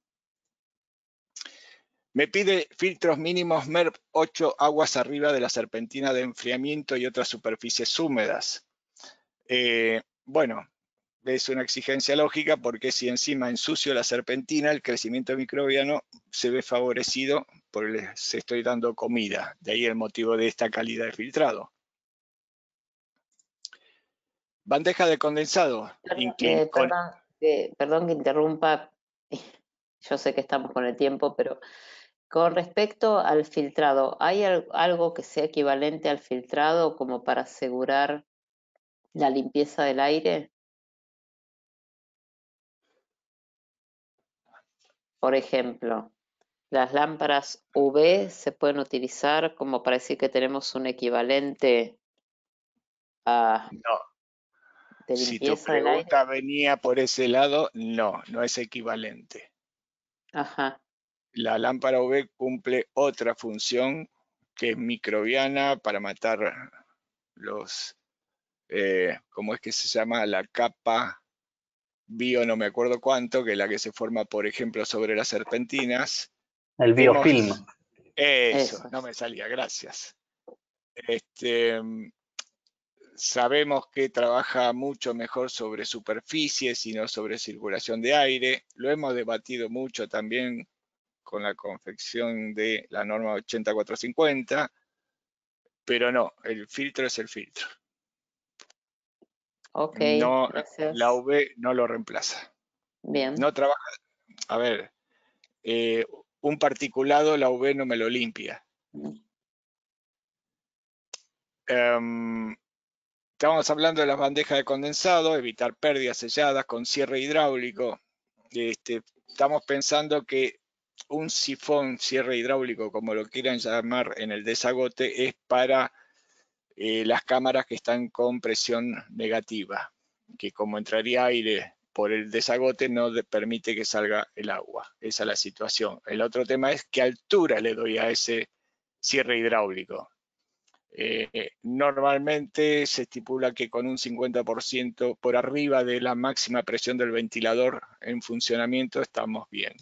Me pide filtros mínimos MERP 8 aguas arriba de la serpentina de enfriamiento y otras superficies húmedas. Bueno, es una exigencia lógica porque si encima ensucio la serpentina, el crecimiento microbiano se ve favorecido porque les estoy dando comida. De ahí el motivo de esta calidad de filtrado. Bandeja de condensado. Perdón que interrumpa. Yo sé que estamos con el tiempo, pero con respecto al filtrado, ¿hay algo que sea equivalente al filtrado como para asegurar la limpieza del aire? Por ejemplo, las lámparas UV se pueden utilizar como para decir que tenemos un equivalente No. de Si tu limpieza del aire. pregunta venía por ese lado, no es equivalente. Ajá. La lámpara UV cumple otra función que es microbiana para matar los, ¿cómo es que se llama? La capa bio, no me acuerdo cuánto, que es la que se forma, por ejemplo, sobre las serpentinas. El biofilm. Eso, no me salía, gracias. Sabemos que trabaja mucho mejor sobre superficies y no sobre circulación de aire. Lo hemos debatido mucho también con la confección de la norma 8450, pero no, el filtro es el filtro. Ok, no, gracias. la UV no lo reemplaza. Bien. No trabaja, a ver, un particulado la UV no me lo limpia. Estamos hablando de las bandejas de condensado, evitar pérdidas selladas con cierre hidráulico. Estamos pensando que un sifón, cierre hidráulico, como lo quieran llamar en el desagote, es para las cámaras que están con presión negativa, que como entraría aire por el desagote no permite que salga el agua. Esa es la situación. El otro tema es qué altura le doy a ese cierre hidráulico. Normalmente se estipula que con un 50% por arriba de la máxima presión del ventilador en funcionamiento estamos bien.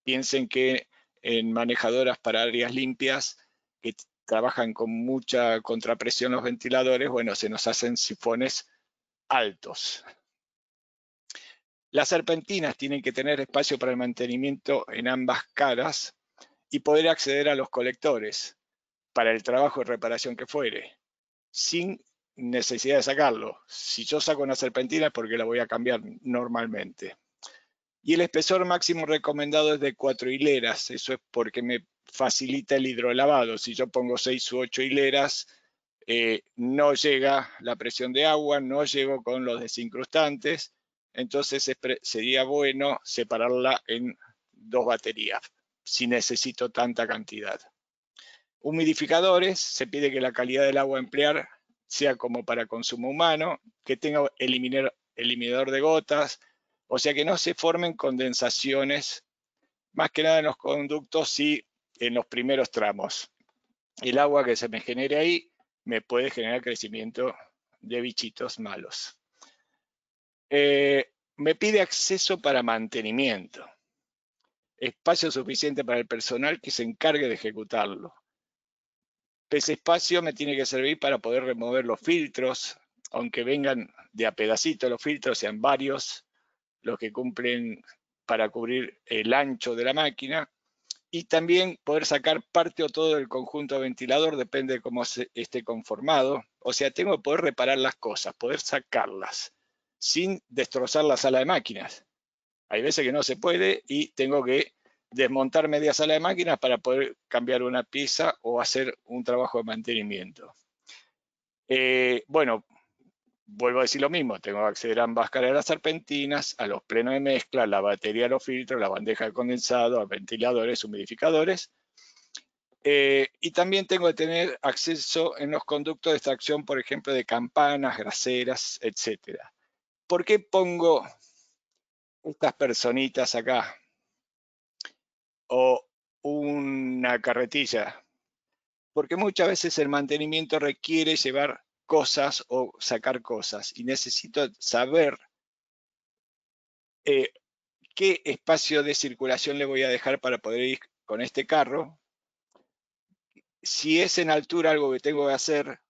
Piensen que en manejadoras para áreas limpias que trabajan con mucha contrapresión los ventiladores, bueno, se nos hacen sifones altos. Las serpentinas tienen que tener espacio para el mantenimiento en ambas caras y poder acceder a los colectores para el trabajo de reparación que fuere, sin necesidad de sacarlo. Si yo saco una serpentina es porque la voy a cambiar normalmente. Y el espesor máximo recomendado es de 4 hileras. Eso es porque me facilita el hidrolavado. Si yo pongo 6 u 8 hileras, no llega la presión de agua, no llego con los desincrustantes. Entonces sería bueno separarla en 2 baterías, si necesito tanta cantidad. Humidificadores, se pide que la calidad del agua a emplear sea como para consumo humano, que tenga eliminador de gotas, o sea que no se formen condensaciones, más que nada en los conductos y en los primeros tramos. El agua que se me genere ahí me puede generar crecimiento de bichitos malos. Me pide acceso para mantenimiento, espacio suficiente para el personal que se encargue de ejecutarlo. Ese espacio me tiene que servir para poder remover los filtros, aunque vengan de a pedacito los filtros, sean varios los que cumplen para cubrir el ancho de la máquina, y también poder sacar parte o todo del conjunto ventilador, depende de cómo esté conformado. O sea, tengo que poder reparar las cosas, poder sacarlas, sin destrozar la sala de máquinas. Hay veces que no se puede y tengo que desmontar media sala de máquinas para poder cambiar una pieza o hacer un trabajo de mantenimiento. Bueno, vuelvo a decir lo mismo, tengo que acceder a ambas caras de las serpentinas, a los plenos de mezcla, la batería, los filtros, la bandeja de condensado, a ventiladores, humidificadores. Y también tengo que tener acceso en los conductos de extracción, por ejemplo, de campanas, graseras, etc. ¿Por qué pongo estas personitas acá? O una carretilla. Porque muchas veces el mantenimiento requiere llevar cosas o sacar cosas. Y necesito saber qué espacio de circulación le voy a dejar para poder ir con este carro. Si es en altura algo que tengo que hacer,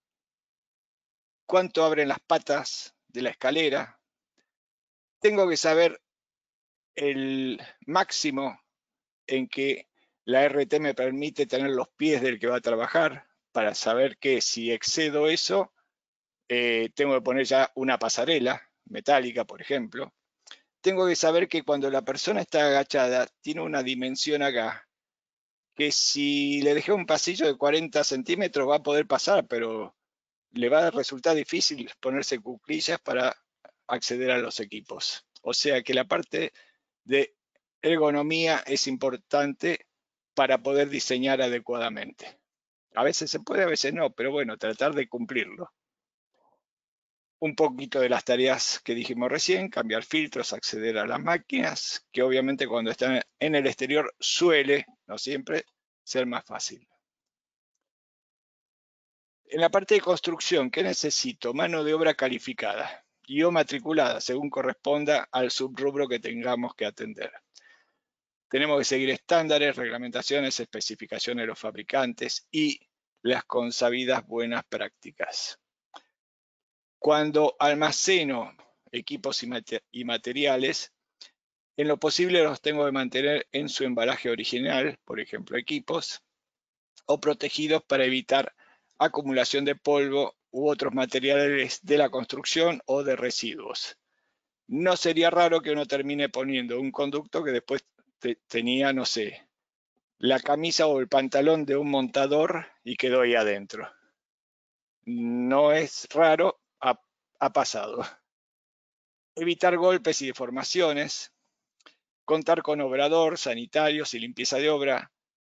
cuánto abren las patas de la escalera. Tengo que saber el máximo en que la RT me permite tener los pies del que va a trabajar, para saber que si excedo eso, tengo que poner ya una pasarela metálica, por ejemplo. Tengo que saber que cuando la persona está agachada, tiene una dimensión acá, que si le dejé un pasillo de 40 centímetros va a poder pasar, pero le va a resultar difícil ponerse cuclillas para acceder a los equipos. O sea que la parte de ergonomía es importante para poder diseñar adecuadamente. A veces se puede, a veces no, pero bueno, tratar de cumplirlo. Un poquito de las tareas que dijimos recién, cambiar filtros, acceder a las máquinas, que obviamente cuando están en el exterior suele, no siempre, ser más fácil. En la parte de construcción, ¿qué necesito? Mano de obra calificada y o matriculada, según corresponda al subrubro que tengamos que atender. Tenemos que seguir estándares, reglamentaciones, especificaciones de los fabricantes y las consabidas buenas prácticas. Cuando almaceno equipos y materiales, en lo posible los tengo que mantener en su embalaje original, por ejemplo equipos, o protegidos para evitar acumulación de polvo u otros materiales de la construcción o de residuos. No sería raro que uno termine poniendo un conducto que después tenía, no sé, la camisa o el pantalón de un montador y quedó ahí adentro. No es raro, ha pasado. Evitar golpes y deformaciones, contar con obrador, sanitarios y limpieza de obra.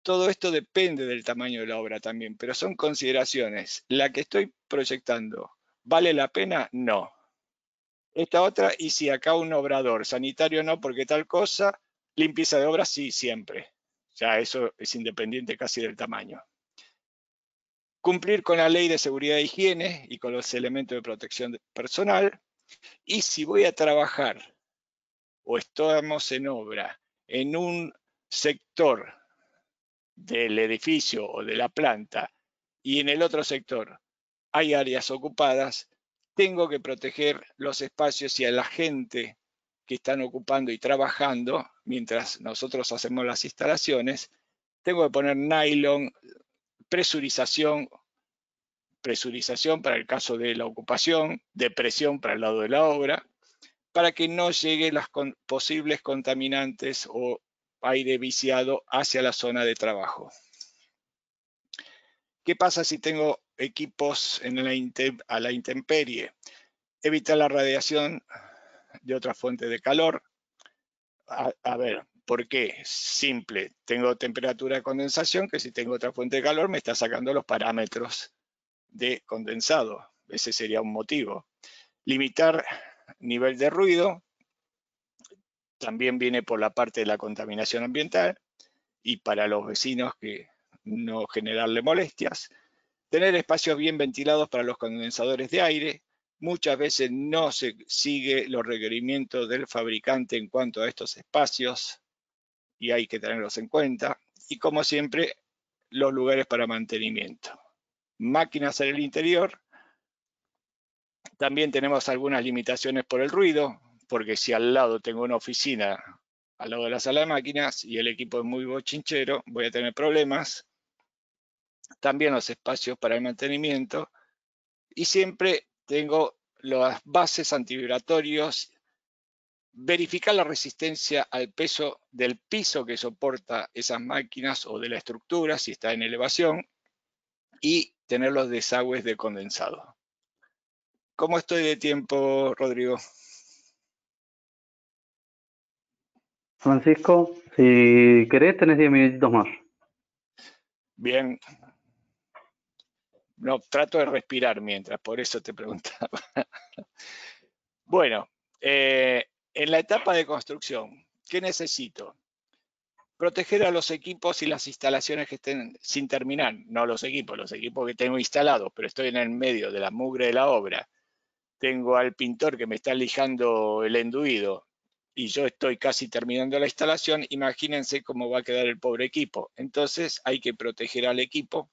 Todo esto depende del tamaño de la obra también, pero son consideraciones. La que estoy proyectando, ¿vale la pena? No. Esta otra, y si acá un obrador, sanitario no, porque tal cosa, limpieza de obra sí, siempre. Ya eso es independiente casi del tamaño. Cumplir con la ley de seguridad e higiene y con los elementos de protección personal. Y si voy a trabajar o estamos en obra en un sector del edificio o de la planta y en el otro sector hay áreas ocupadas, tengo que proteger los espacios y a la gente que están ocupando y trabajando mientras nosotros hacemos las instalaciones. Tengo que poner nylon, presurización para el caso de la ocupación, depresión para el lado de la obra, para que no lleguen las posibles contaminantes o aire viciado hacia la zona de trabajo. ¿Qué pasa si tengo equipos a la intemperie? Evitar la radiación de otra fuente de calor. A ver, ¿por qué? Simple, tengo temperatura de condensación que si tengo otra fuente de calor me está sacando los parámetros de condensado. Ese sería un motivo. Limitar nivel de ruido. También viene por la parte de la contaminación ambiental y para los vecinos que no generarle molestias. Tener espacios bien ventilados para los condensadores de aire. Muchas veces no se sigue los requerimientos del fabricante en cuanto a estos espacios y hay que tenerlos en cuenta. Y como siempre, los lugares para mantenimiento. Máquinas en el interior. También tenemos algunas limitaciones por el ruido, porque si al lado tengo una oficina, al lado de la sala de máquinas, y el equipo es muy bochinchero, voy a tener problemas. También los espacios para el mantenimiento. Y siempre tengo las bases antivibratorios, verificar la resistencia al peso del piso que soporta esas máquinas o de la estructura, si está en elevación, y tener los desagües de condensado. ¿Cómo estoy de tiempo, Rodrigo? Francisco, si querés tenés 10 minutitos más. Bien. No, trato de respirar mientras, por eso te preguntaba. Bueno, en la etapa de construcción, ¿qué necesito? Proteger a los equipos y las instalaciones que estén sin terminar. No los equipos que tengo instalados, pero estoy en el medio de la mugre de la obra. Tengo al pintor que me está lijando el enduido y yo estoy casi terminando la instalación. Imagínense cómo va a quedar el pobre equipo. Entonces hay que proteger al equipo.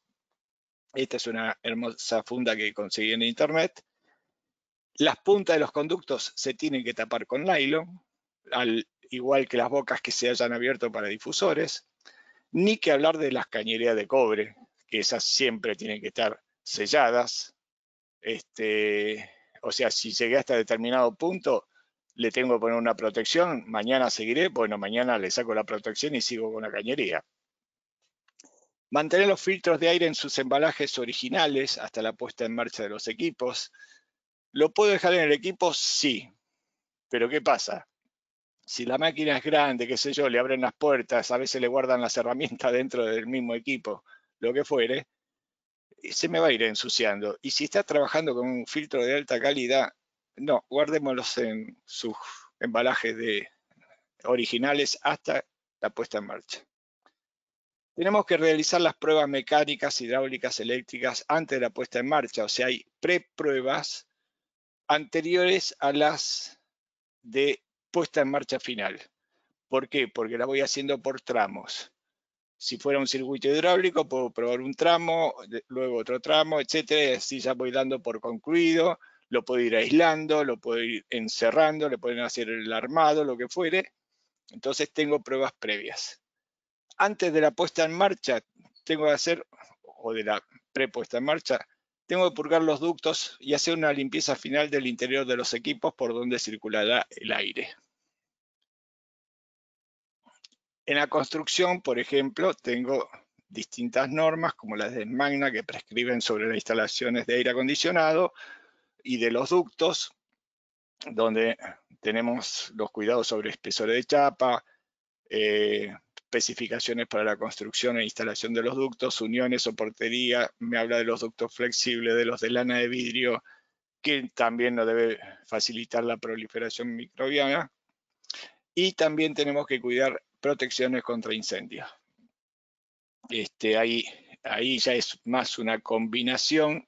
Esta es una hermosa funda que conseguí en internet. Las puntas de los conductos se tienen que tapar con nylon, al igual que las bocas que se hayan abierto para difusores. Ni que hablar de las cañerías de cobre, que esas siempre tienen que estar selladas. O sea, si llegué hasta determinado punto, le tengo que poner una protección. Mañana seguiré, bueno, mañana le saco la protección y sigo con la cañería. Mantener los filtros de aire en sus embalajes originales hasta la puesta en marcha de los equipos. ¿Lo puedo dejar en el equipo? Sí. Pero ¿qué pasa? Si la máquina es grande, qué sé yo, le abren las puertas, a veces le guardan las herramientas dentro del mismo equipo, lo que fuere, se me va a ir ensuciando. Y si está trabajando con un filtro de alta calidad, no, guardémoslos en sus embalajes originales hasta la puesta en marcha. Tenemos que realizar las pruebas mecánicas, hidráulicas, eléctricas antes de la puesta en marcha. O sea, hay prepruebas anteriores a las de puesta en marcha final. ¿Por qué? Porque la voy haciendo por tramos. Si fuera un circuito hidráulico, puedo probar un tramo, luego otro tramo, etcétera, y así ya voy dando por concluido. Lo puedo ir aislando, lo puedo ir encerrando, le pueden hacer el armado, lo que fuere. Entonces tengo pruebas previas. Antes de la puesta en marcha, tengo que hacer, o de la prepuesta en marcha, tengo que purgar los ductos y hacer una limpieza final del interior de los equipos por donde circulará el aire. En la construcción, por ejemplo, tengo distintas normas como las de Magna que prescriben sobre las instalaciones de aire acondicionado y de los ductos, donde tenemos los cuidados sobre espesores de chapa, especificaciones para la construcción e instalación de los ductos, uniones, soportería, me habla de los ductos flexibles, de los de lana de vidrio, que también nos debe facilitar la proliferación microbiana. Y también tenemos que cuidar protecciones contra incendios. Ahí ya es más una combinación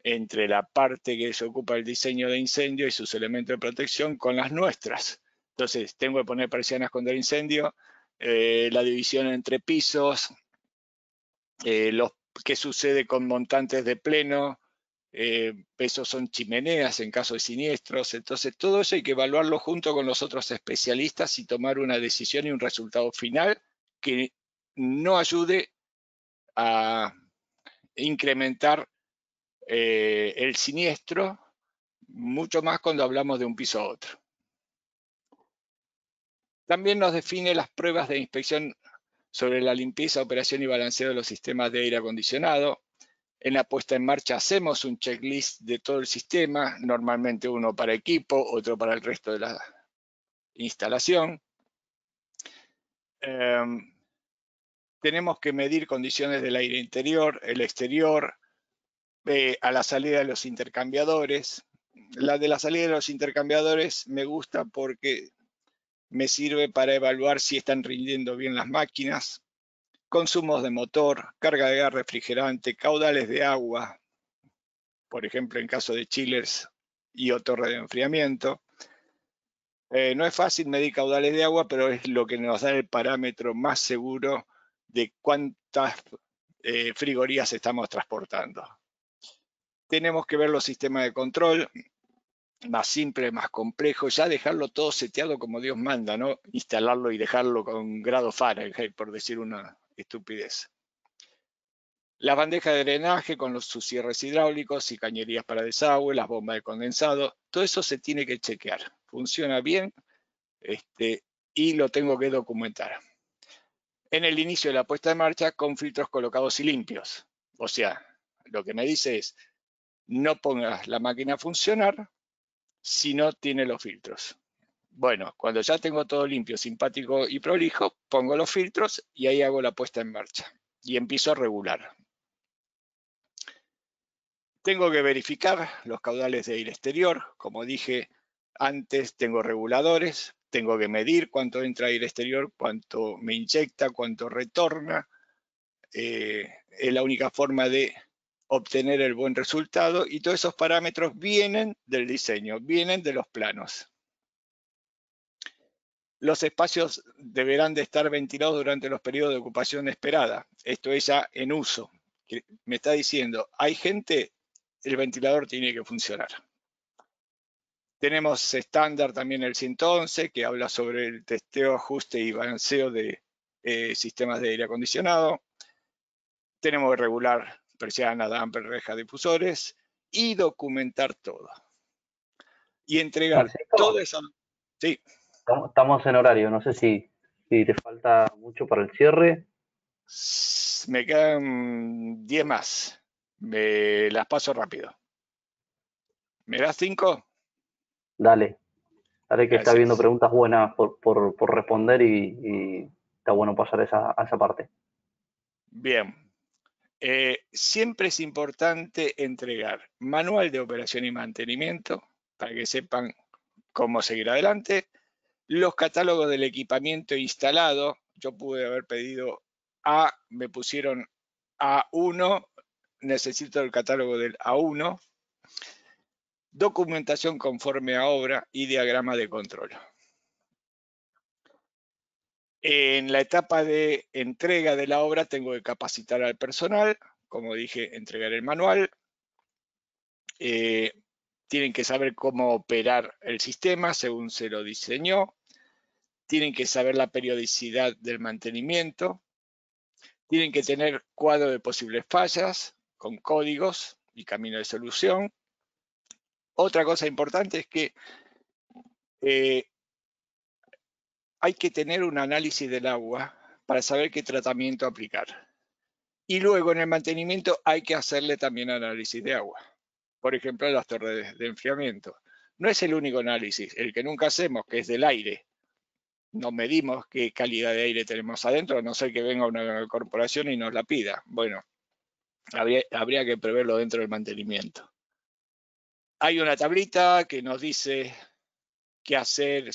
entre la parte que se ocupa el diseño de incendio y sus elementos de protección con las nuestras. Entonces, tengo que poner persianas contra incendio, la división entre pisos, qué sucede con montantes de pleno, esos son chimeneas en caso de siniestros. Entonces, todo eso hay que evaluarlo junto con los otros especialistas y tomar una decisión y un resultado final que no ayude a incrementar el siniestro, mucho más cuando hablamos de un piso a otro. También nos define las pruebas de inspección sobre la limpieza, operación y balanceo de los sistemas de aire acondicionado. En la puesta en marcha hacemos un checklist de todo el sistema, normalmente uno para equipo, otro para el resto de la instalación. Tenemos que medir condiciones del aire interior, el exterior, a la salida de los intercambiadores. La de la salida de los intercambiadores me gusta porque me sirve para evaluar si están rindiendo bien las máquinas, consumos de motor, carga de gas refrigerante, caudales de agua, por ejemplo en caso de chillers y o torre de enfriamiento. No es fácil medir caudales de agua, pero es lo que nos da el parámetro más seguro de cuántas frigorías estamos transportando. Tenemos que ver los sistemas de control, más simple, más complejo, ya dejarlo todo seteado como Dios manda, ¿no? Instalarlo y dejarlo con grado Fahrenheit, por decir una estupidez. La bandeja de drenaje con sus cierres hidráulicos y cañerías para desagüe, las bombas de condensado, todo eso se tiene que chequear. Funciona bien y lo tengo que documentar. En el inicio de la puesta en marcha con filtros colocados y limpios. O sea, lo que me dice es, no pongas la máquina a funcionar si no tiene los filtros. Bueno, cuando ya tengo todo limpio, simpático y prolijo, pongo los filtros y ahí hago la puesta en marcha. y empiezo a regular. Tengo que verificar los caudales de aire exterior. Como dije antes, tengo reguladores. Tengo que medir cuánto entra aire exterior, cuánto me inyecta, cuánto retorna. Es la única forma de obtener el buen resultado, y todos esos parámetros vienen del diseño, vienen de los planos. Los espacios deberán de estar ventilados durante los periodos de ocupación esperada. Esto es ya en uso. Me está diciendo, hay gente, el ventilador tiene que funcionar. Tenemos estándar también el 111, que habla sobre el testeo, ajuste y balanceo de sistemas de aire acondicionado. Tenemos que regular persianas, dampers, rejas, difusores y documentar todo. Y entregar todo eso. Sí. Estamos en horario, no sé si te falta mucho para el cierre. Me quedan 10 más. Me las paso rápido. ¿Me das 5? Dale que Gracias. está habiendo preguntas buenas por responder y está bueno pasar a esa parte. Bien. Siempre es importante entregar manual de operación y mantenimiento para que sepan cómo seguir adelante. Los catálogos del equipamiento instalado, yo pude haber pedido A, me pusieron A1, necesito el catálogo del A1. Documentación conforme a obra y diagrama de control. En la etapa de entrega de la obra tengo que capacitar al personal, como dije, entregar el manual. Tienen que saber cómo operar el sistema según se lo diseñó. Tienen que saber la periodicidad del mantenimiento. Tienen que tener cuadro de posibles fallas con códigos y camino de solución. Otra cosa importante es que hay que tener un análisis del agua para saber qué tratamiento aplicar. Y luego en el mantenimiento hay que hacerle también análisis de agua. Por ejemplo, las torres de enfriamiento. No es el único análisis, el que nunca hacemos, que es del aire. No medimos qué calidad de aire tenemos adentro, a no ser que venga una corporación y nos la pida. Bueno, habría que preverlo dentro del mantenimiento. Hay una tablita que nos dice qué hacer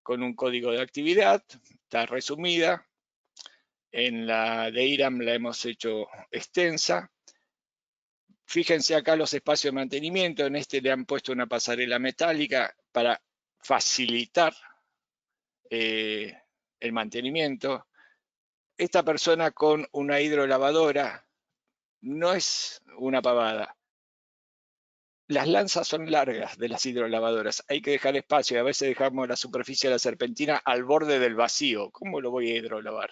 con un código de actividad, está resumida. En la de IRAM la hemos hecho extensa. Fíjense acá los espacios de mantenimiento. En este le han puesto una pasarela metálica para facilitar el mantenimiento. Esta persona con una hidrolavadora no es una pavada. Las lanzas son largas de las hidrolavadoras. Hay que dejar espacio y a veces dejamos la superficie de la serpentina al borde del vacío. ¿Cómo lo voy a hidrolavar?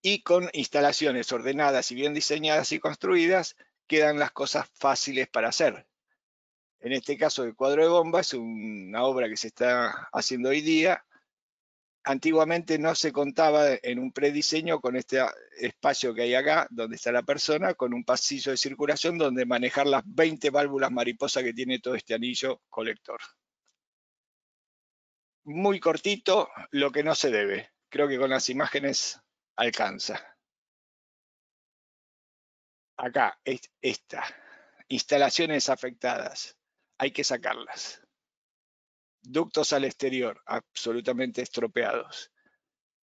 Y con instalaciones ordenadas y bien diseñadas y construidas, quedan las cosas fáciles para hacer. En este caso, el cuadro de bomba es una obra que se está haciendo hoy día. Antiguamente no se contaba en un prediseño con este espacio que hay acá, donde está la persona, con un pasillo de circulación donde manejar las 20 válvulas mariposa que tiene todo este anillo colector. Muy cortito, lo que no se debe. Creo que con las imágenes alcanza. Acá, esta. Instalaciones afectadas. Hay que sacarlas. Ductos al exterior, absolutamente estropeados.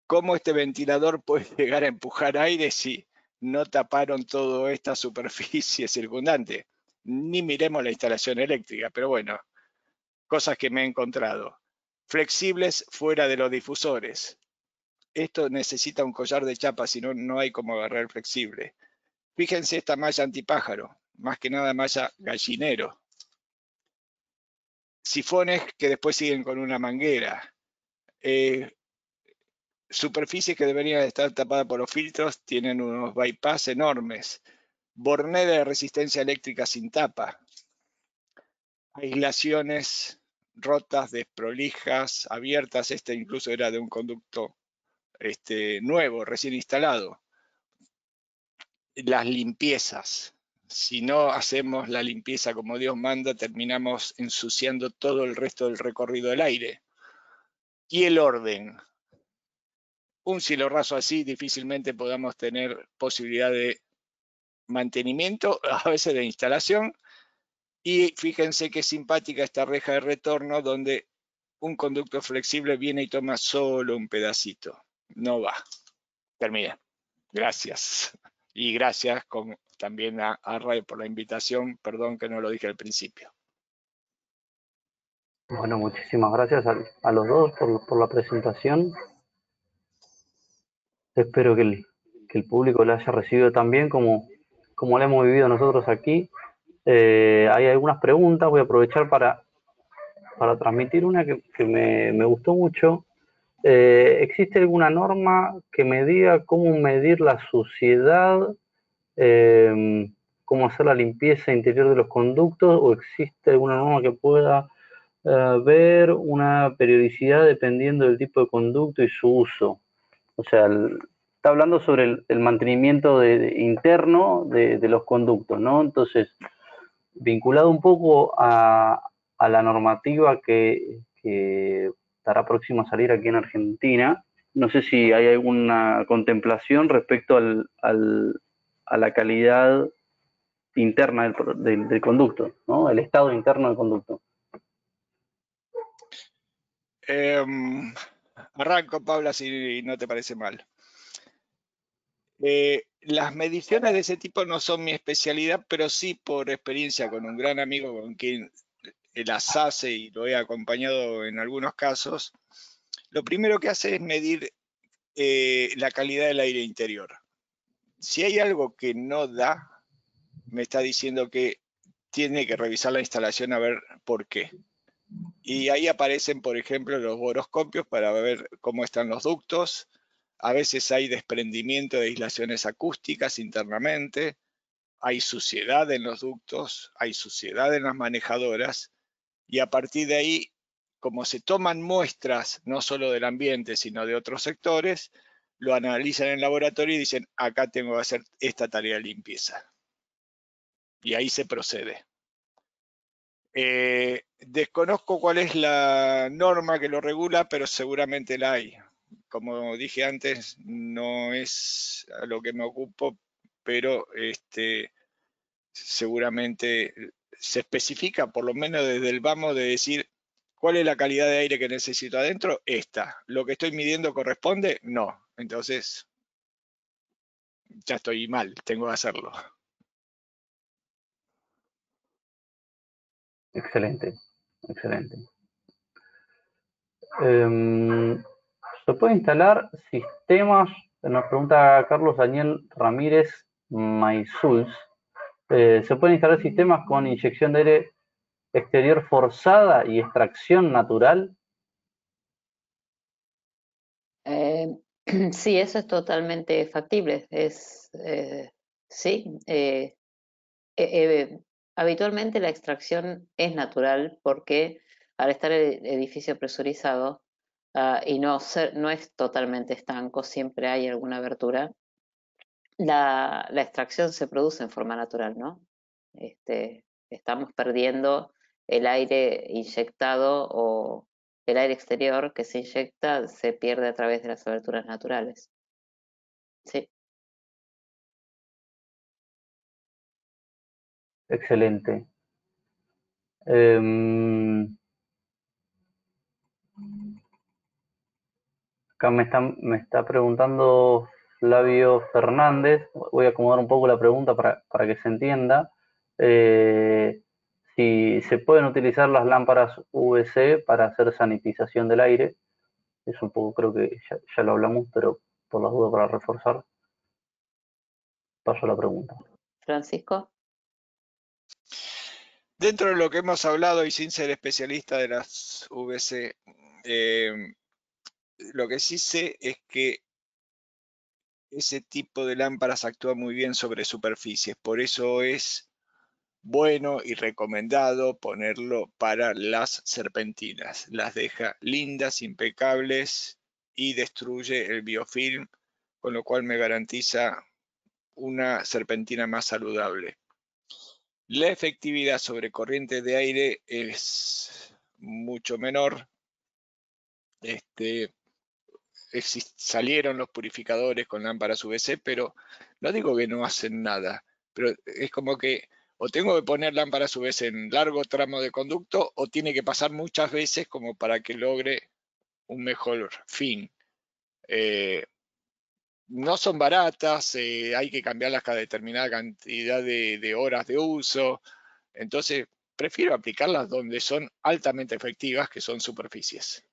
¿Cómo este ventilador puede llegar a empujar aire si no taparon toda esta superficie circundante? Ni miremos la instalación eléctrica, pero bueno, cosas que me he encontrado. Flexibles fuera de los difusores. Esto necesita un collar de chapa, si no, no hay como agarrar el flexible. Fíjense esta malla antipájaro, más que nada malla gallinero. Sifones que después siguen con una manguera. Superficies que deberían estar tapadas por los filtros tienen unos bypass enormes. Bornera de resistencia eléctrica sin tapa. Aislaciones rotas, desprolijas, abiertas. Este incluso era de un conducto nuevo, recién instalado. Las limpiezas. Si no hacemos la limpieza como Dios manda, terminamos ensuciando todo el resto del recorrido del aire. Y el orden. un cielo raso así difícilmente podamos tener posibilidad de mantenimiento, a veces de instalación. Y fíjense qué simpática esta reja de retorno donde un conducto flexible viene y toma solo un pedacito. No va. Terminé. Gracias. Y gracias también a Ray por la invitación. Perdón que no lo dije al principio. Bueno, muchísimas gracias a los dos por la presentación. Espero que el público la haya recibido tan bien como la hemos vivido nosotros aquí. Hay algunas preguntas, voy a aprovechar para transmitir una que me gustó mucho. ¿Existe alguna norma que me diga cómo medir la suciedad, cómo hacer la limpieza interior de los conductos, o existe alguna norma que pueda ver una periodicidad dependiendo del tipo de conducto y su uso? O sea, está hablando sobre el mantenimiento interno de los conductos, ¿no? Entonces, vinculado un poco a la normativa que estará próxima a salir aquí en Argentina, no sé si hay alguna contemplación respecto a la calidad interna del conducto, ¿no? El estado interno del conducto. Arranco, Paula, si no te parece mal. Las mediciones de ese tipo no son mi especialidad, pero sí por experiencia con un gran amigo con quien las hace y lo he acompañado en algunos casos. Lo primero que hace es medir la calidad del aire interior. Si hay algo que no da, me está diciendo que tiene que revisar la instalación a ver por qué. Y ahí aparecen, por ejemplo, los boroscopios para ver cómo están los ductos. A veces hay desprendimiento de aislaciones acústicas internamente, hay suciedad en los ductos, hay suciedad en las manejadoras, y a partir de ahí, como se toman muestras no solo del ambiente, sino de otros sectores, lo analizan en laboratorio y dicen, acá tengo que hacer esta tarea de limpieza. Y ahí se procede. Desconozco cuál es la norma que lo regula, pero seguramente la hay. Como dije antes, no es a lo que me ocupo, pero seguramente se especifica, por lo menos desde el vamos, de decir cuál es la calidad de aire que necesito adentro. Esta. ¿Lo que estoy midiendo corresponde? No. Entonces, ya estoy mal, tengo que hacerlo. Excelente, excelente. ¿Se puede instalar sistemas? Nos pregunta Carlos Daniel Ramírez Maisuls. ¿Se pueden instalar sistemas con inyección de aire exterior forzada y extracción natural? Sí, eso es totalmente factible. Sí, habitualmente la extracción es natural porque al estar el edificio presurizado y no es totalmente estanco, siempre hay alguna abertura, la extracción se produce en forma natural, ¿no? Estamos perdiendo el aire inyectado o el aire exterior que se inyecta se pierde a través de las aberturas naturales. Sí. Excelente. Acá me está preguntando Flavio Fernández, voy a acomodar un poco la pregunta para que se entienda. Si se pueden utilizar las lámparas UVC para hacer sanitización del aire. Es un poco, creo que ya lo hablamos, pero por las dudas para reforzar, paso a la pregunta. Francisco. Dentro de lo que hemos hablado y sin ser especialista de las VC, lo que sí sé es que ese tipo de lámparas actúa muy bien sobre superficies, por eso es bueno y recomendado ponerlo para las serpentinas. Las deja lindas, impecables y destruye el biofilm, con lo cual me garantiza una serpentina más saludable. La efectividad sobre corrientes de aire es mucho menor. salieron los purificadores con lámparas UVC, pero no digo que no hacen nada, pero es como que o tengo que poner lámparas UVC en largo tramo de conducto o tiene que pasar muchas veces como para que logre un mejor fin. No son baratas, hay que cambiarlas cada determinada cantidad de horas de uso, entonces prefiero aplicarlas donde son altamente efectivas, que son superficies.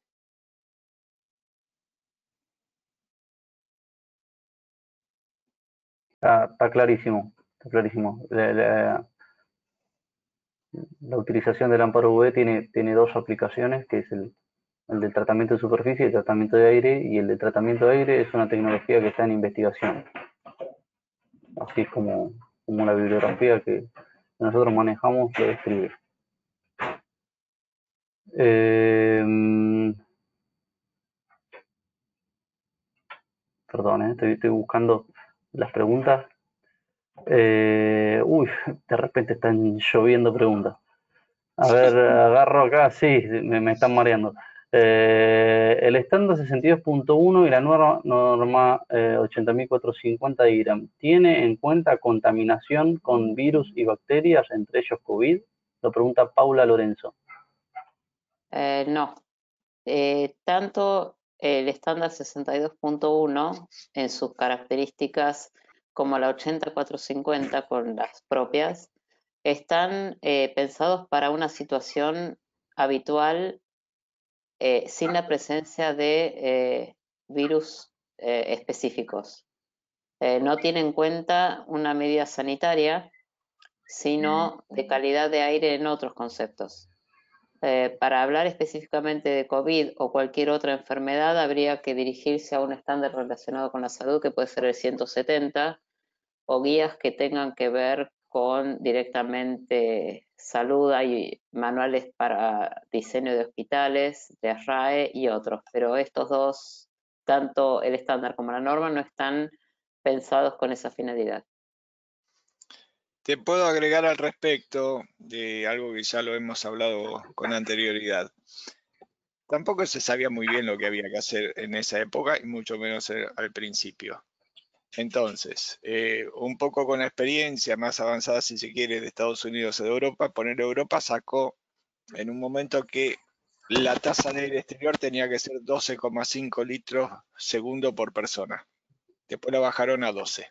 Está clarísimo, está clarísimo. La utilización del lámpara UV tiene dos aplicaciones, que es el del tratamiento de superficie y el tratamiento de aire, y el de tratamiento de aire es una tecnología que está en investigación. Así es como la bibliografía que nosotros manejamos lo describe. Perdón, estoy buscando las preguntas. Uy, de repente están lloviendo preguntas. A ver, agarro acá, sí, me están mareando. El estándar 62.1 y la norma 80.450 de IRAM, ¿tiene en cuenta contaminación con virus y bacterias, entre ellos COVID? Lo pregunta Paula Lorenzo. No. Tanto el estándar 62.1 en sus características como la 80.450 con las propias, están pensados para una situación habitual sin la presencia de virus específicos. No tiene en cuenta una medida sanitaria, sino de calidad de aire en otros conceptos. Para hablar específicamente de COVID o cualquier otra enfermedad, habría que dirigirse a un estándar relacionado con la salud, que puede ser el 170, o guías que tengan que ver con directamente salud. Hay manuales para diseño de hospitales, de RAE y otros, pero estos dos, tanto el estándar como la norma, no están pensados con esa finalidad. Te puedo agregar al respecto de algo que ya lo hemos hablado con anterioridad. Tampoco se sabía muy bien lo que había que hacer en esa época y mucho menos al principio. Entonces, un poco con la experiencia más avanzada, si se quiere, de Estados Unidos o de Europa, Europa sacó en un momento que la tasa de aire exterior tenía que ser 12,5 litros segundo por persona. Después la bajaron a 12.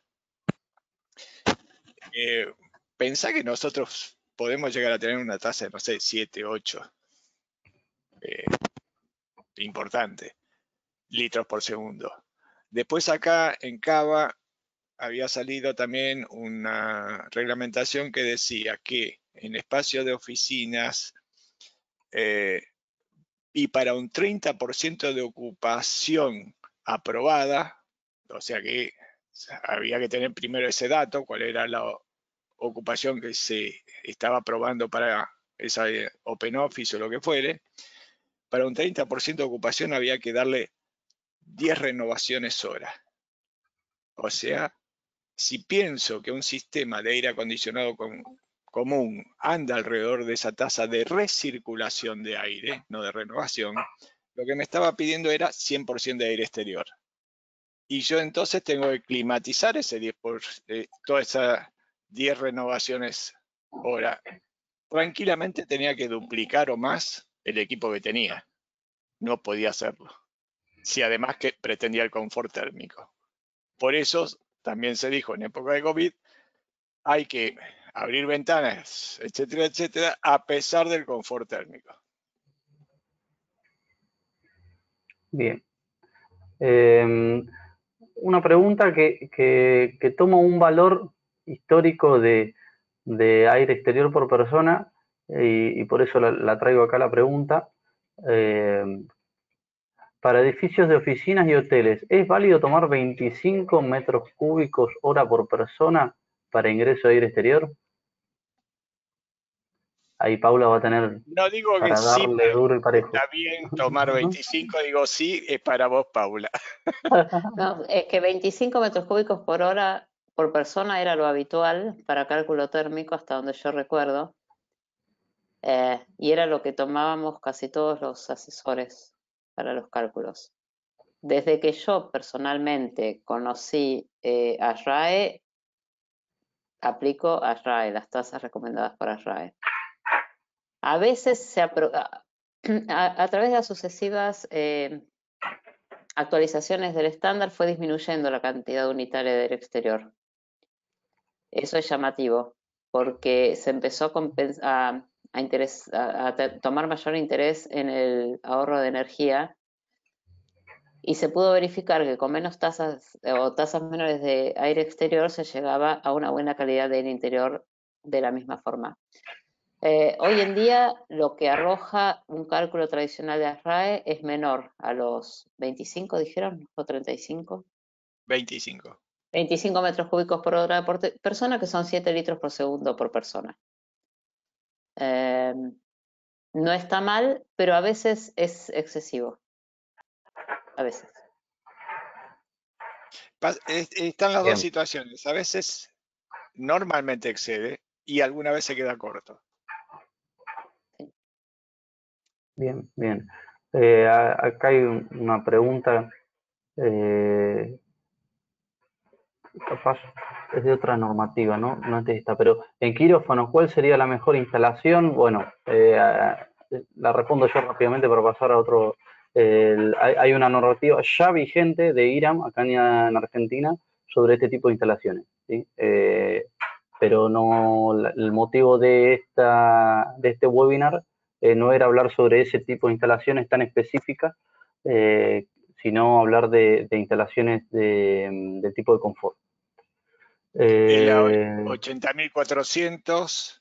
Pensá que nosotros podemos llegar a tener una tasa de, no sé, 7, 8. Importante. Litros por segundo. Después acá en Cava había salido también una reglamentación que decía que en espacio de oficinas y para un 30% de ocupación aprobada, o sea que había que tener primero ese dato, cuál era la ocupación que se estaba aprobando para esa Open Office o lo que fuere, para un 30% de ocupación había que darle 10 renovaciones hora. O sea, si pienso que un sistema de aire acondicionado común anda alrededor de esa tasa de recirculación de aire, no de renovación, lo que me estaba pidiendo era 100% de aire exterior. Y yo entonces tengo que climatizar ese 10%, todas esas 10 renovaciones hora. Tranquilamente tenía que duplicar o más el equipo que tenía. No podía hacerlo. Si además que pretendía el confort térmico. Por eso también se dijo en época de COVID, hay que abrir ventanas, etcétera, etcétera, a pesar del confort térmico. Bien. Una pregunta que toma un valor histórico de aire exterior por persona, y por eso la traigo acá la pregunta. Para edificios de oficinas y hoteles, ¿es válido tomar 25 metros cúbicos hora por persona para ingreso de aire exterior? Ahí Paula va a tener No digo para que sí, darle duro y parejo. está bien tomar 25, digo sí, es para vos, Paula. No, es que 25 metros cúbicos por hora por persona era lo habitual para cálculo térmico, hasta donde yo recuerdo, y era lo que tomábamos casi todos los asesores para los cálculos. desde que yo personalmente conocí ASRAE, aplico ASRAE, las tasas recomendadas por ASRAE. A veces a través de las sucesivas actualizaciones del estándar fue disminuyendo la cantidad unitaria del exterior. Eso es llamativo, porque se empezó a tomar mayor interés en el ahorro de energía y se pudo verificar que con menos tasas o tasas menores de aire exterior se llegaba a una buena calidad del interior de la misma forma. Hoy en día lo que arroja un cálculo tradicional de ASRAE es menor a los 25, dijeron, o 35. 25. 25 metros cúbicos por hora por persona, que son 7 litros por segundo por persona. No está mal, pero a veces es excesivo. A veces. Están las Bien. dos situaciones. A veces normalmente excede y alguna vez se queda corto. Bien, bien. Acá hay una pregunta, capaz es de otra normativa, ¿no? No es de esta, pero en quirófano, ¿cuál sería la mejor instalación? Bueno, la respondo yo rápidamente para pasar a otro. Hay una normativa ya vigente de IRAM, acá en Argentina, sobre este tipo de instalaciones, ¿sí? Pero no, el motivo de este webinar no era hablar sobre ese tipo de instalaciones tan específicas, sino hablar de instalaciones del tipo de confort. La 80.400,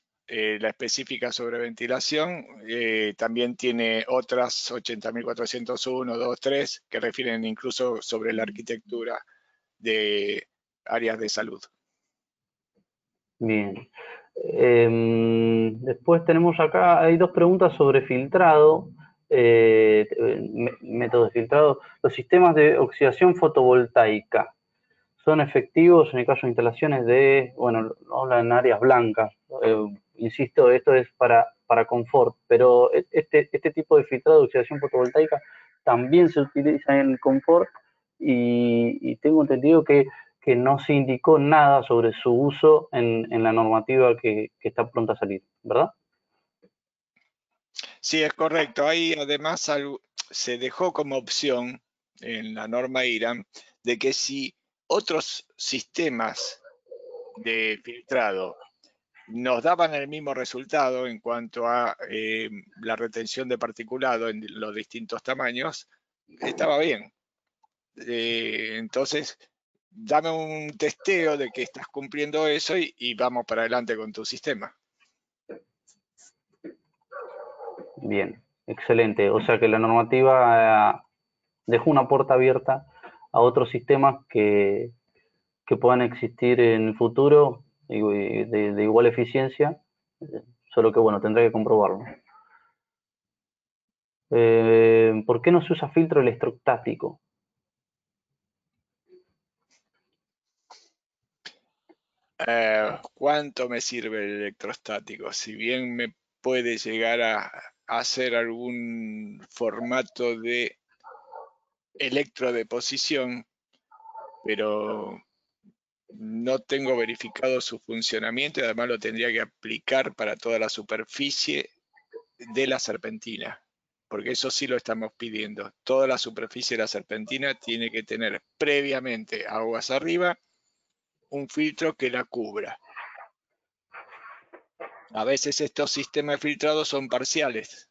la específica sobre ventilación, también tiene otras 80.401, 2, 3, que refieren incluso sobre la arquitectura de áreas de salud. Bien. Después tenemos acá, hay dos preguntas sobre filtrado, método de filtrado. Los sistemas de oxidación fotovoltaica, ¿son efectivos en el caso de instalaciones bueno, hablan en áreas blancas? Insisto, esto es para confort, pero este tipo de filtrado de oxidación fotovoltaica también se utiliza en confort y tengo entendido que no se indicó nada sobre su uso en la normativa que está pronta a salir, ¿verdad? Sí, es correcto. Ahí además se dejó como opción en la norma IRAM de que si otros sistemas de filtrado nos daban el mismo resultado en cuanto a la retención de particulado en los distintos tamaños, estaba bien. Entonces, dame un testeo de que estás cumpliendo eso y vamos para adelante con tu sistema. Bien, excelente. O sea que la normativa dejó una puerta abierta a otros sistemas que puedan existir en el futuro de igual eficiencia, solo que bueno, tendrá que comprobarlo. ¿Por qué no se usa filtro electrostático? ¿Cuánto me sirve el electrostático? Si bien me puede llegar a hacer algún formato de electrodeposición, pero no tengo verificado su funcionamiento y además lo tendría que aplicar para toda la superficie de la serpentina, porque eso sí lo estamos pidiendo. Toda la superficie de la serpentina tiene que tener previamente aguas arriba un filtro que la cubra. A veces estos sistemas filtrados son parciales.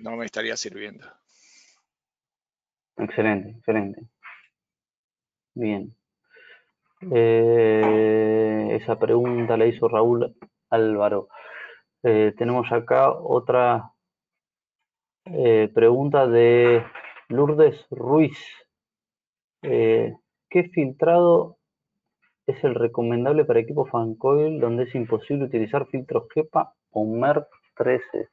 No me estaría sirviendo. Excelente, excelente. Bien. Esa pregunta la hizo Raúl Álvaro. Tenemos acá otra pregunta de Lourdes Ruiz. ¿Qué filtrado es el recomendable para equipos fancoil donde es imposible utilizar filtros HEPA o MERV 13?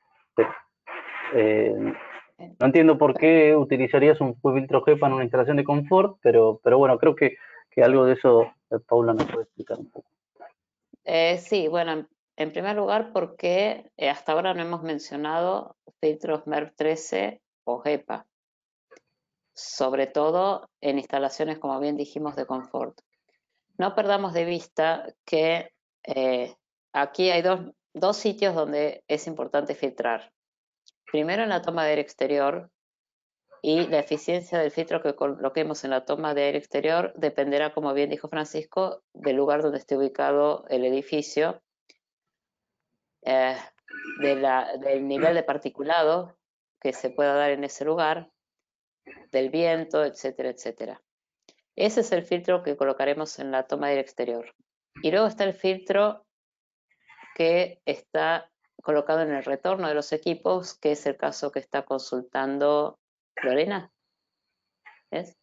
No entiendo por qué utilizarías un filtro HEPA en una instalación de confort, pero bueno, creo que algo de eso Paula nos puede explicar un poco. Sí, bueno, en primer lugar porque hasta ahora no hemos mencionado filtros MERV 13 o HEPA. sobre todo en instalaciones, como bien dijimos, de confort. No perdamos de vista que aquí hay dos sitios donde es importante filtrar. Primero en la toma de aire exterior, y la eficiencia del filtro que coloquemos en la toma de aire exterior dependerá, como bien dijo Francisco, del lugar donde esté ubicado el edificio, del nivel de particulado que se pueda dar en ese lugar, del viento, etcétera, etcétera. Ese es el filtro que colocaremos en la toma de aire exterior. Y luego está el filtro que está colocado en el retorno de los equipos, que es el caso que está consultando Lorena. ¿Es?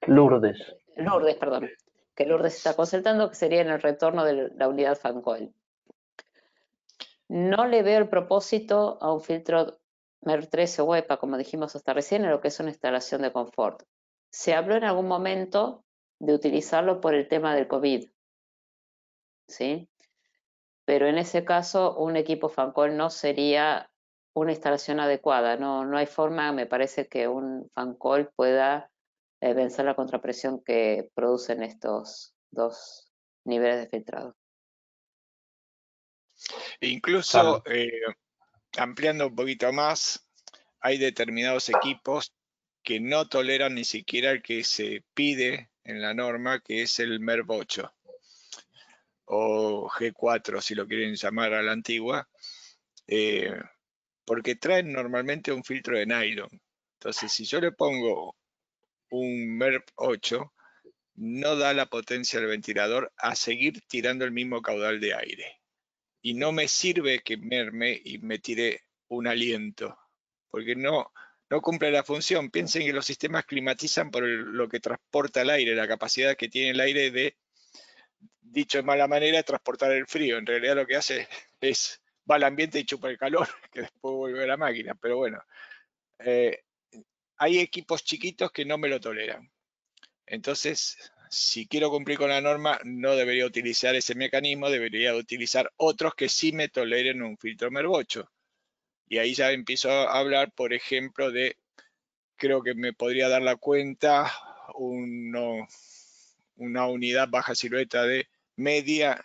Lourdes. Lourdes, perdón. Que Lourdes está consultando, que sería en el retorno de la unidad Fancoil. No le veo el propósito a un filtro MER13 o WEPA, como dijimos hasta recién, en lo que es una instalación de confort. Se habló en algún momento de utilizarlo por el tema del COVID, ¿sí? Pero en ese caso un equipo Fancoil no sería una instalación adecuada. No hay forma, me parece, que un Fancoil pueda vencer la contrapresión que producen estos dos niveles de filtrado. Incluso ampliando un poquito más, hay determinados equipos que no toleran ni siquiera el que se pide en la norma, que es el MERV 8 o G4, si lo quieren llamar a la antigua, porque traen normalmente un filtro de nylon. Entonces, si yo le pongo un MERV 8, no da la potencia al ventilador a seguir tirando el mismo caudal de aire. Y no me sirve que merme y me tire un aliento, porque no cumple la función. Piensen que los sistemas climatizan por lo que transporta el aire, la capacidad que tiene el aire de, dicho de mala manera, transportar el frío. En realidad lo que hace es, va al ambiente y chupa el calor, que después vuelve a la máquina. Pero bueno, hay equipos chiquitos que no me lo toleran. Entonces, si quiero cumplir con la norma, no debería utilizar ese mecanismo, debería utilizar otros que sí me toleren un filtro MERV 8. Y ahí ya empiezo a hablar, por ejemplo, de, creo que me podría dar la cuenta, una unidad baja silueta de media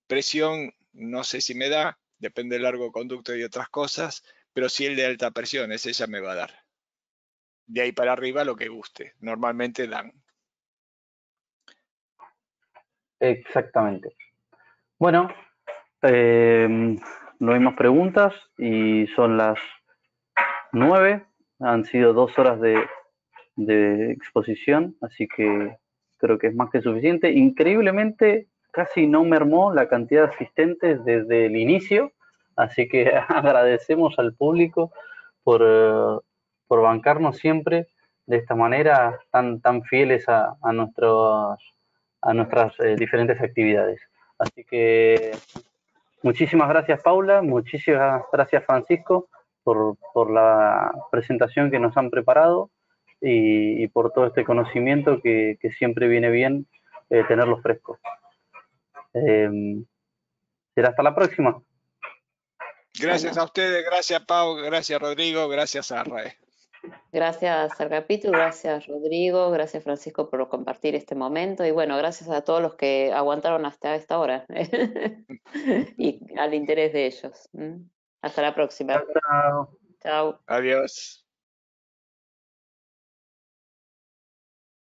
presión, no sé si me da, depende del largo conducto y otras cosas, pero sí el de alta presión, ese ya me va a dar. De ahí para arriba lo que guste, normalmente dan. Exactamente. Bueno, no hay más preguntas y son las 9. Han sido 2 horas de exposición, así que creo que es más que suficiente. Increíblemente, casi no mermó la cantidad de asistentes desde el inicio, así que agradecemos al público por bancarnos siempre de esta manera, tan fieles a nuestras diferentes actividades. Así que muchísimas gracias, Paula, muchísimas gracias, Francisco, por la presentación que nos han preparado y por todo este conocimiento que siempre viene bien tenerlo fresco. Será hasta la próxima. Gracias a ustedes, gracias Pau, gracias Rodrigo, gracias Arrae. Gracias al capítulo, gracias Rodrigo, gracias Francisco por compartir este momento y bueno, gracias a todos los que aguantaron hasta esta hora y al interés de ellos. Hasta la próxima. Chao. Chao. Adiós.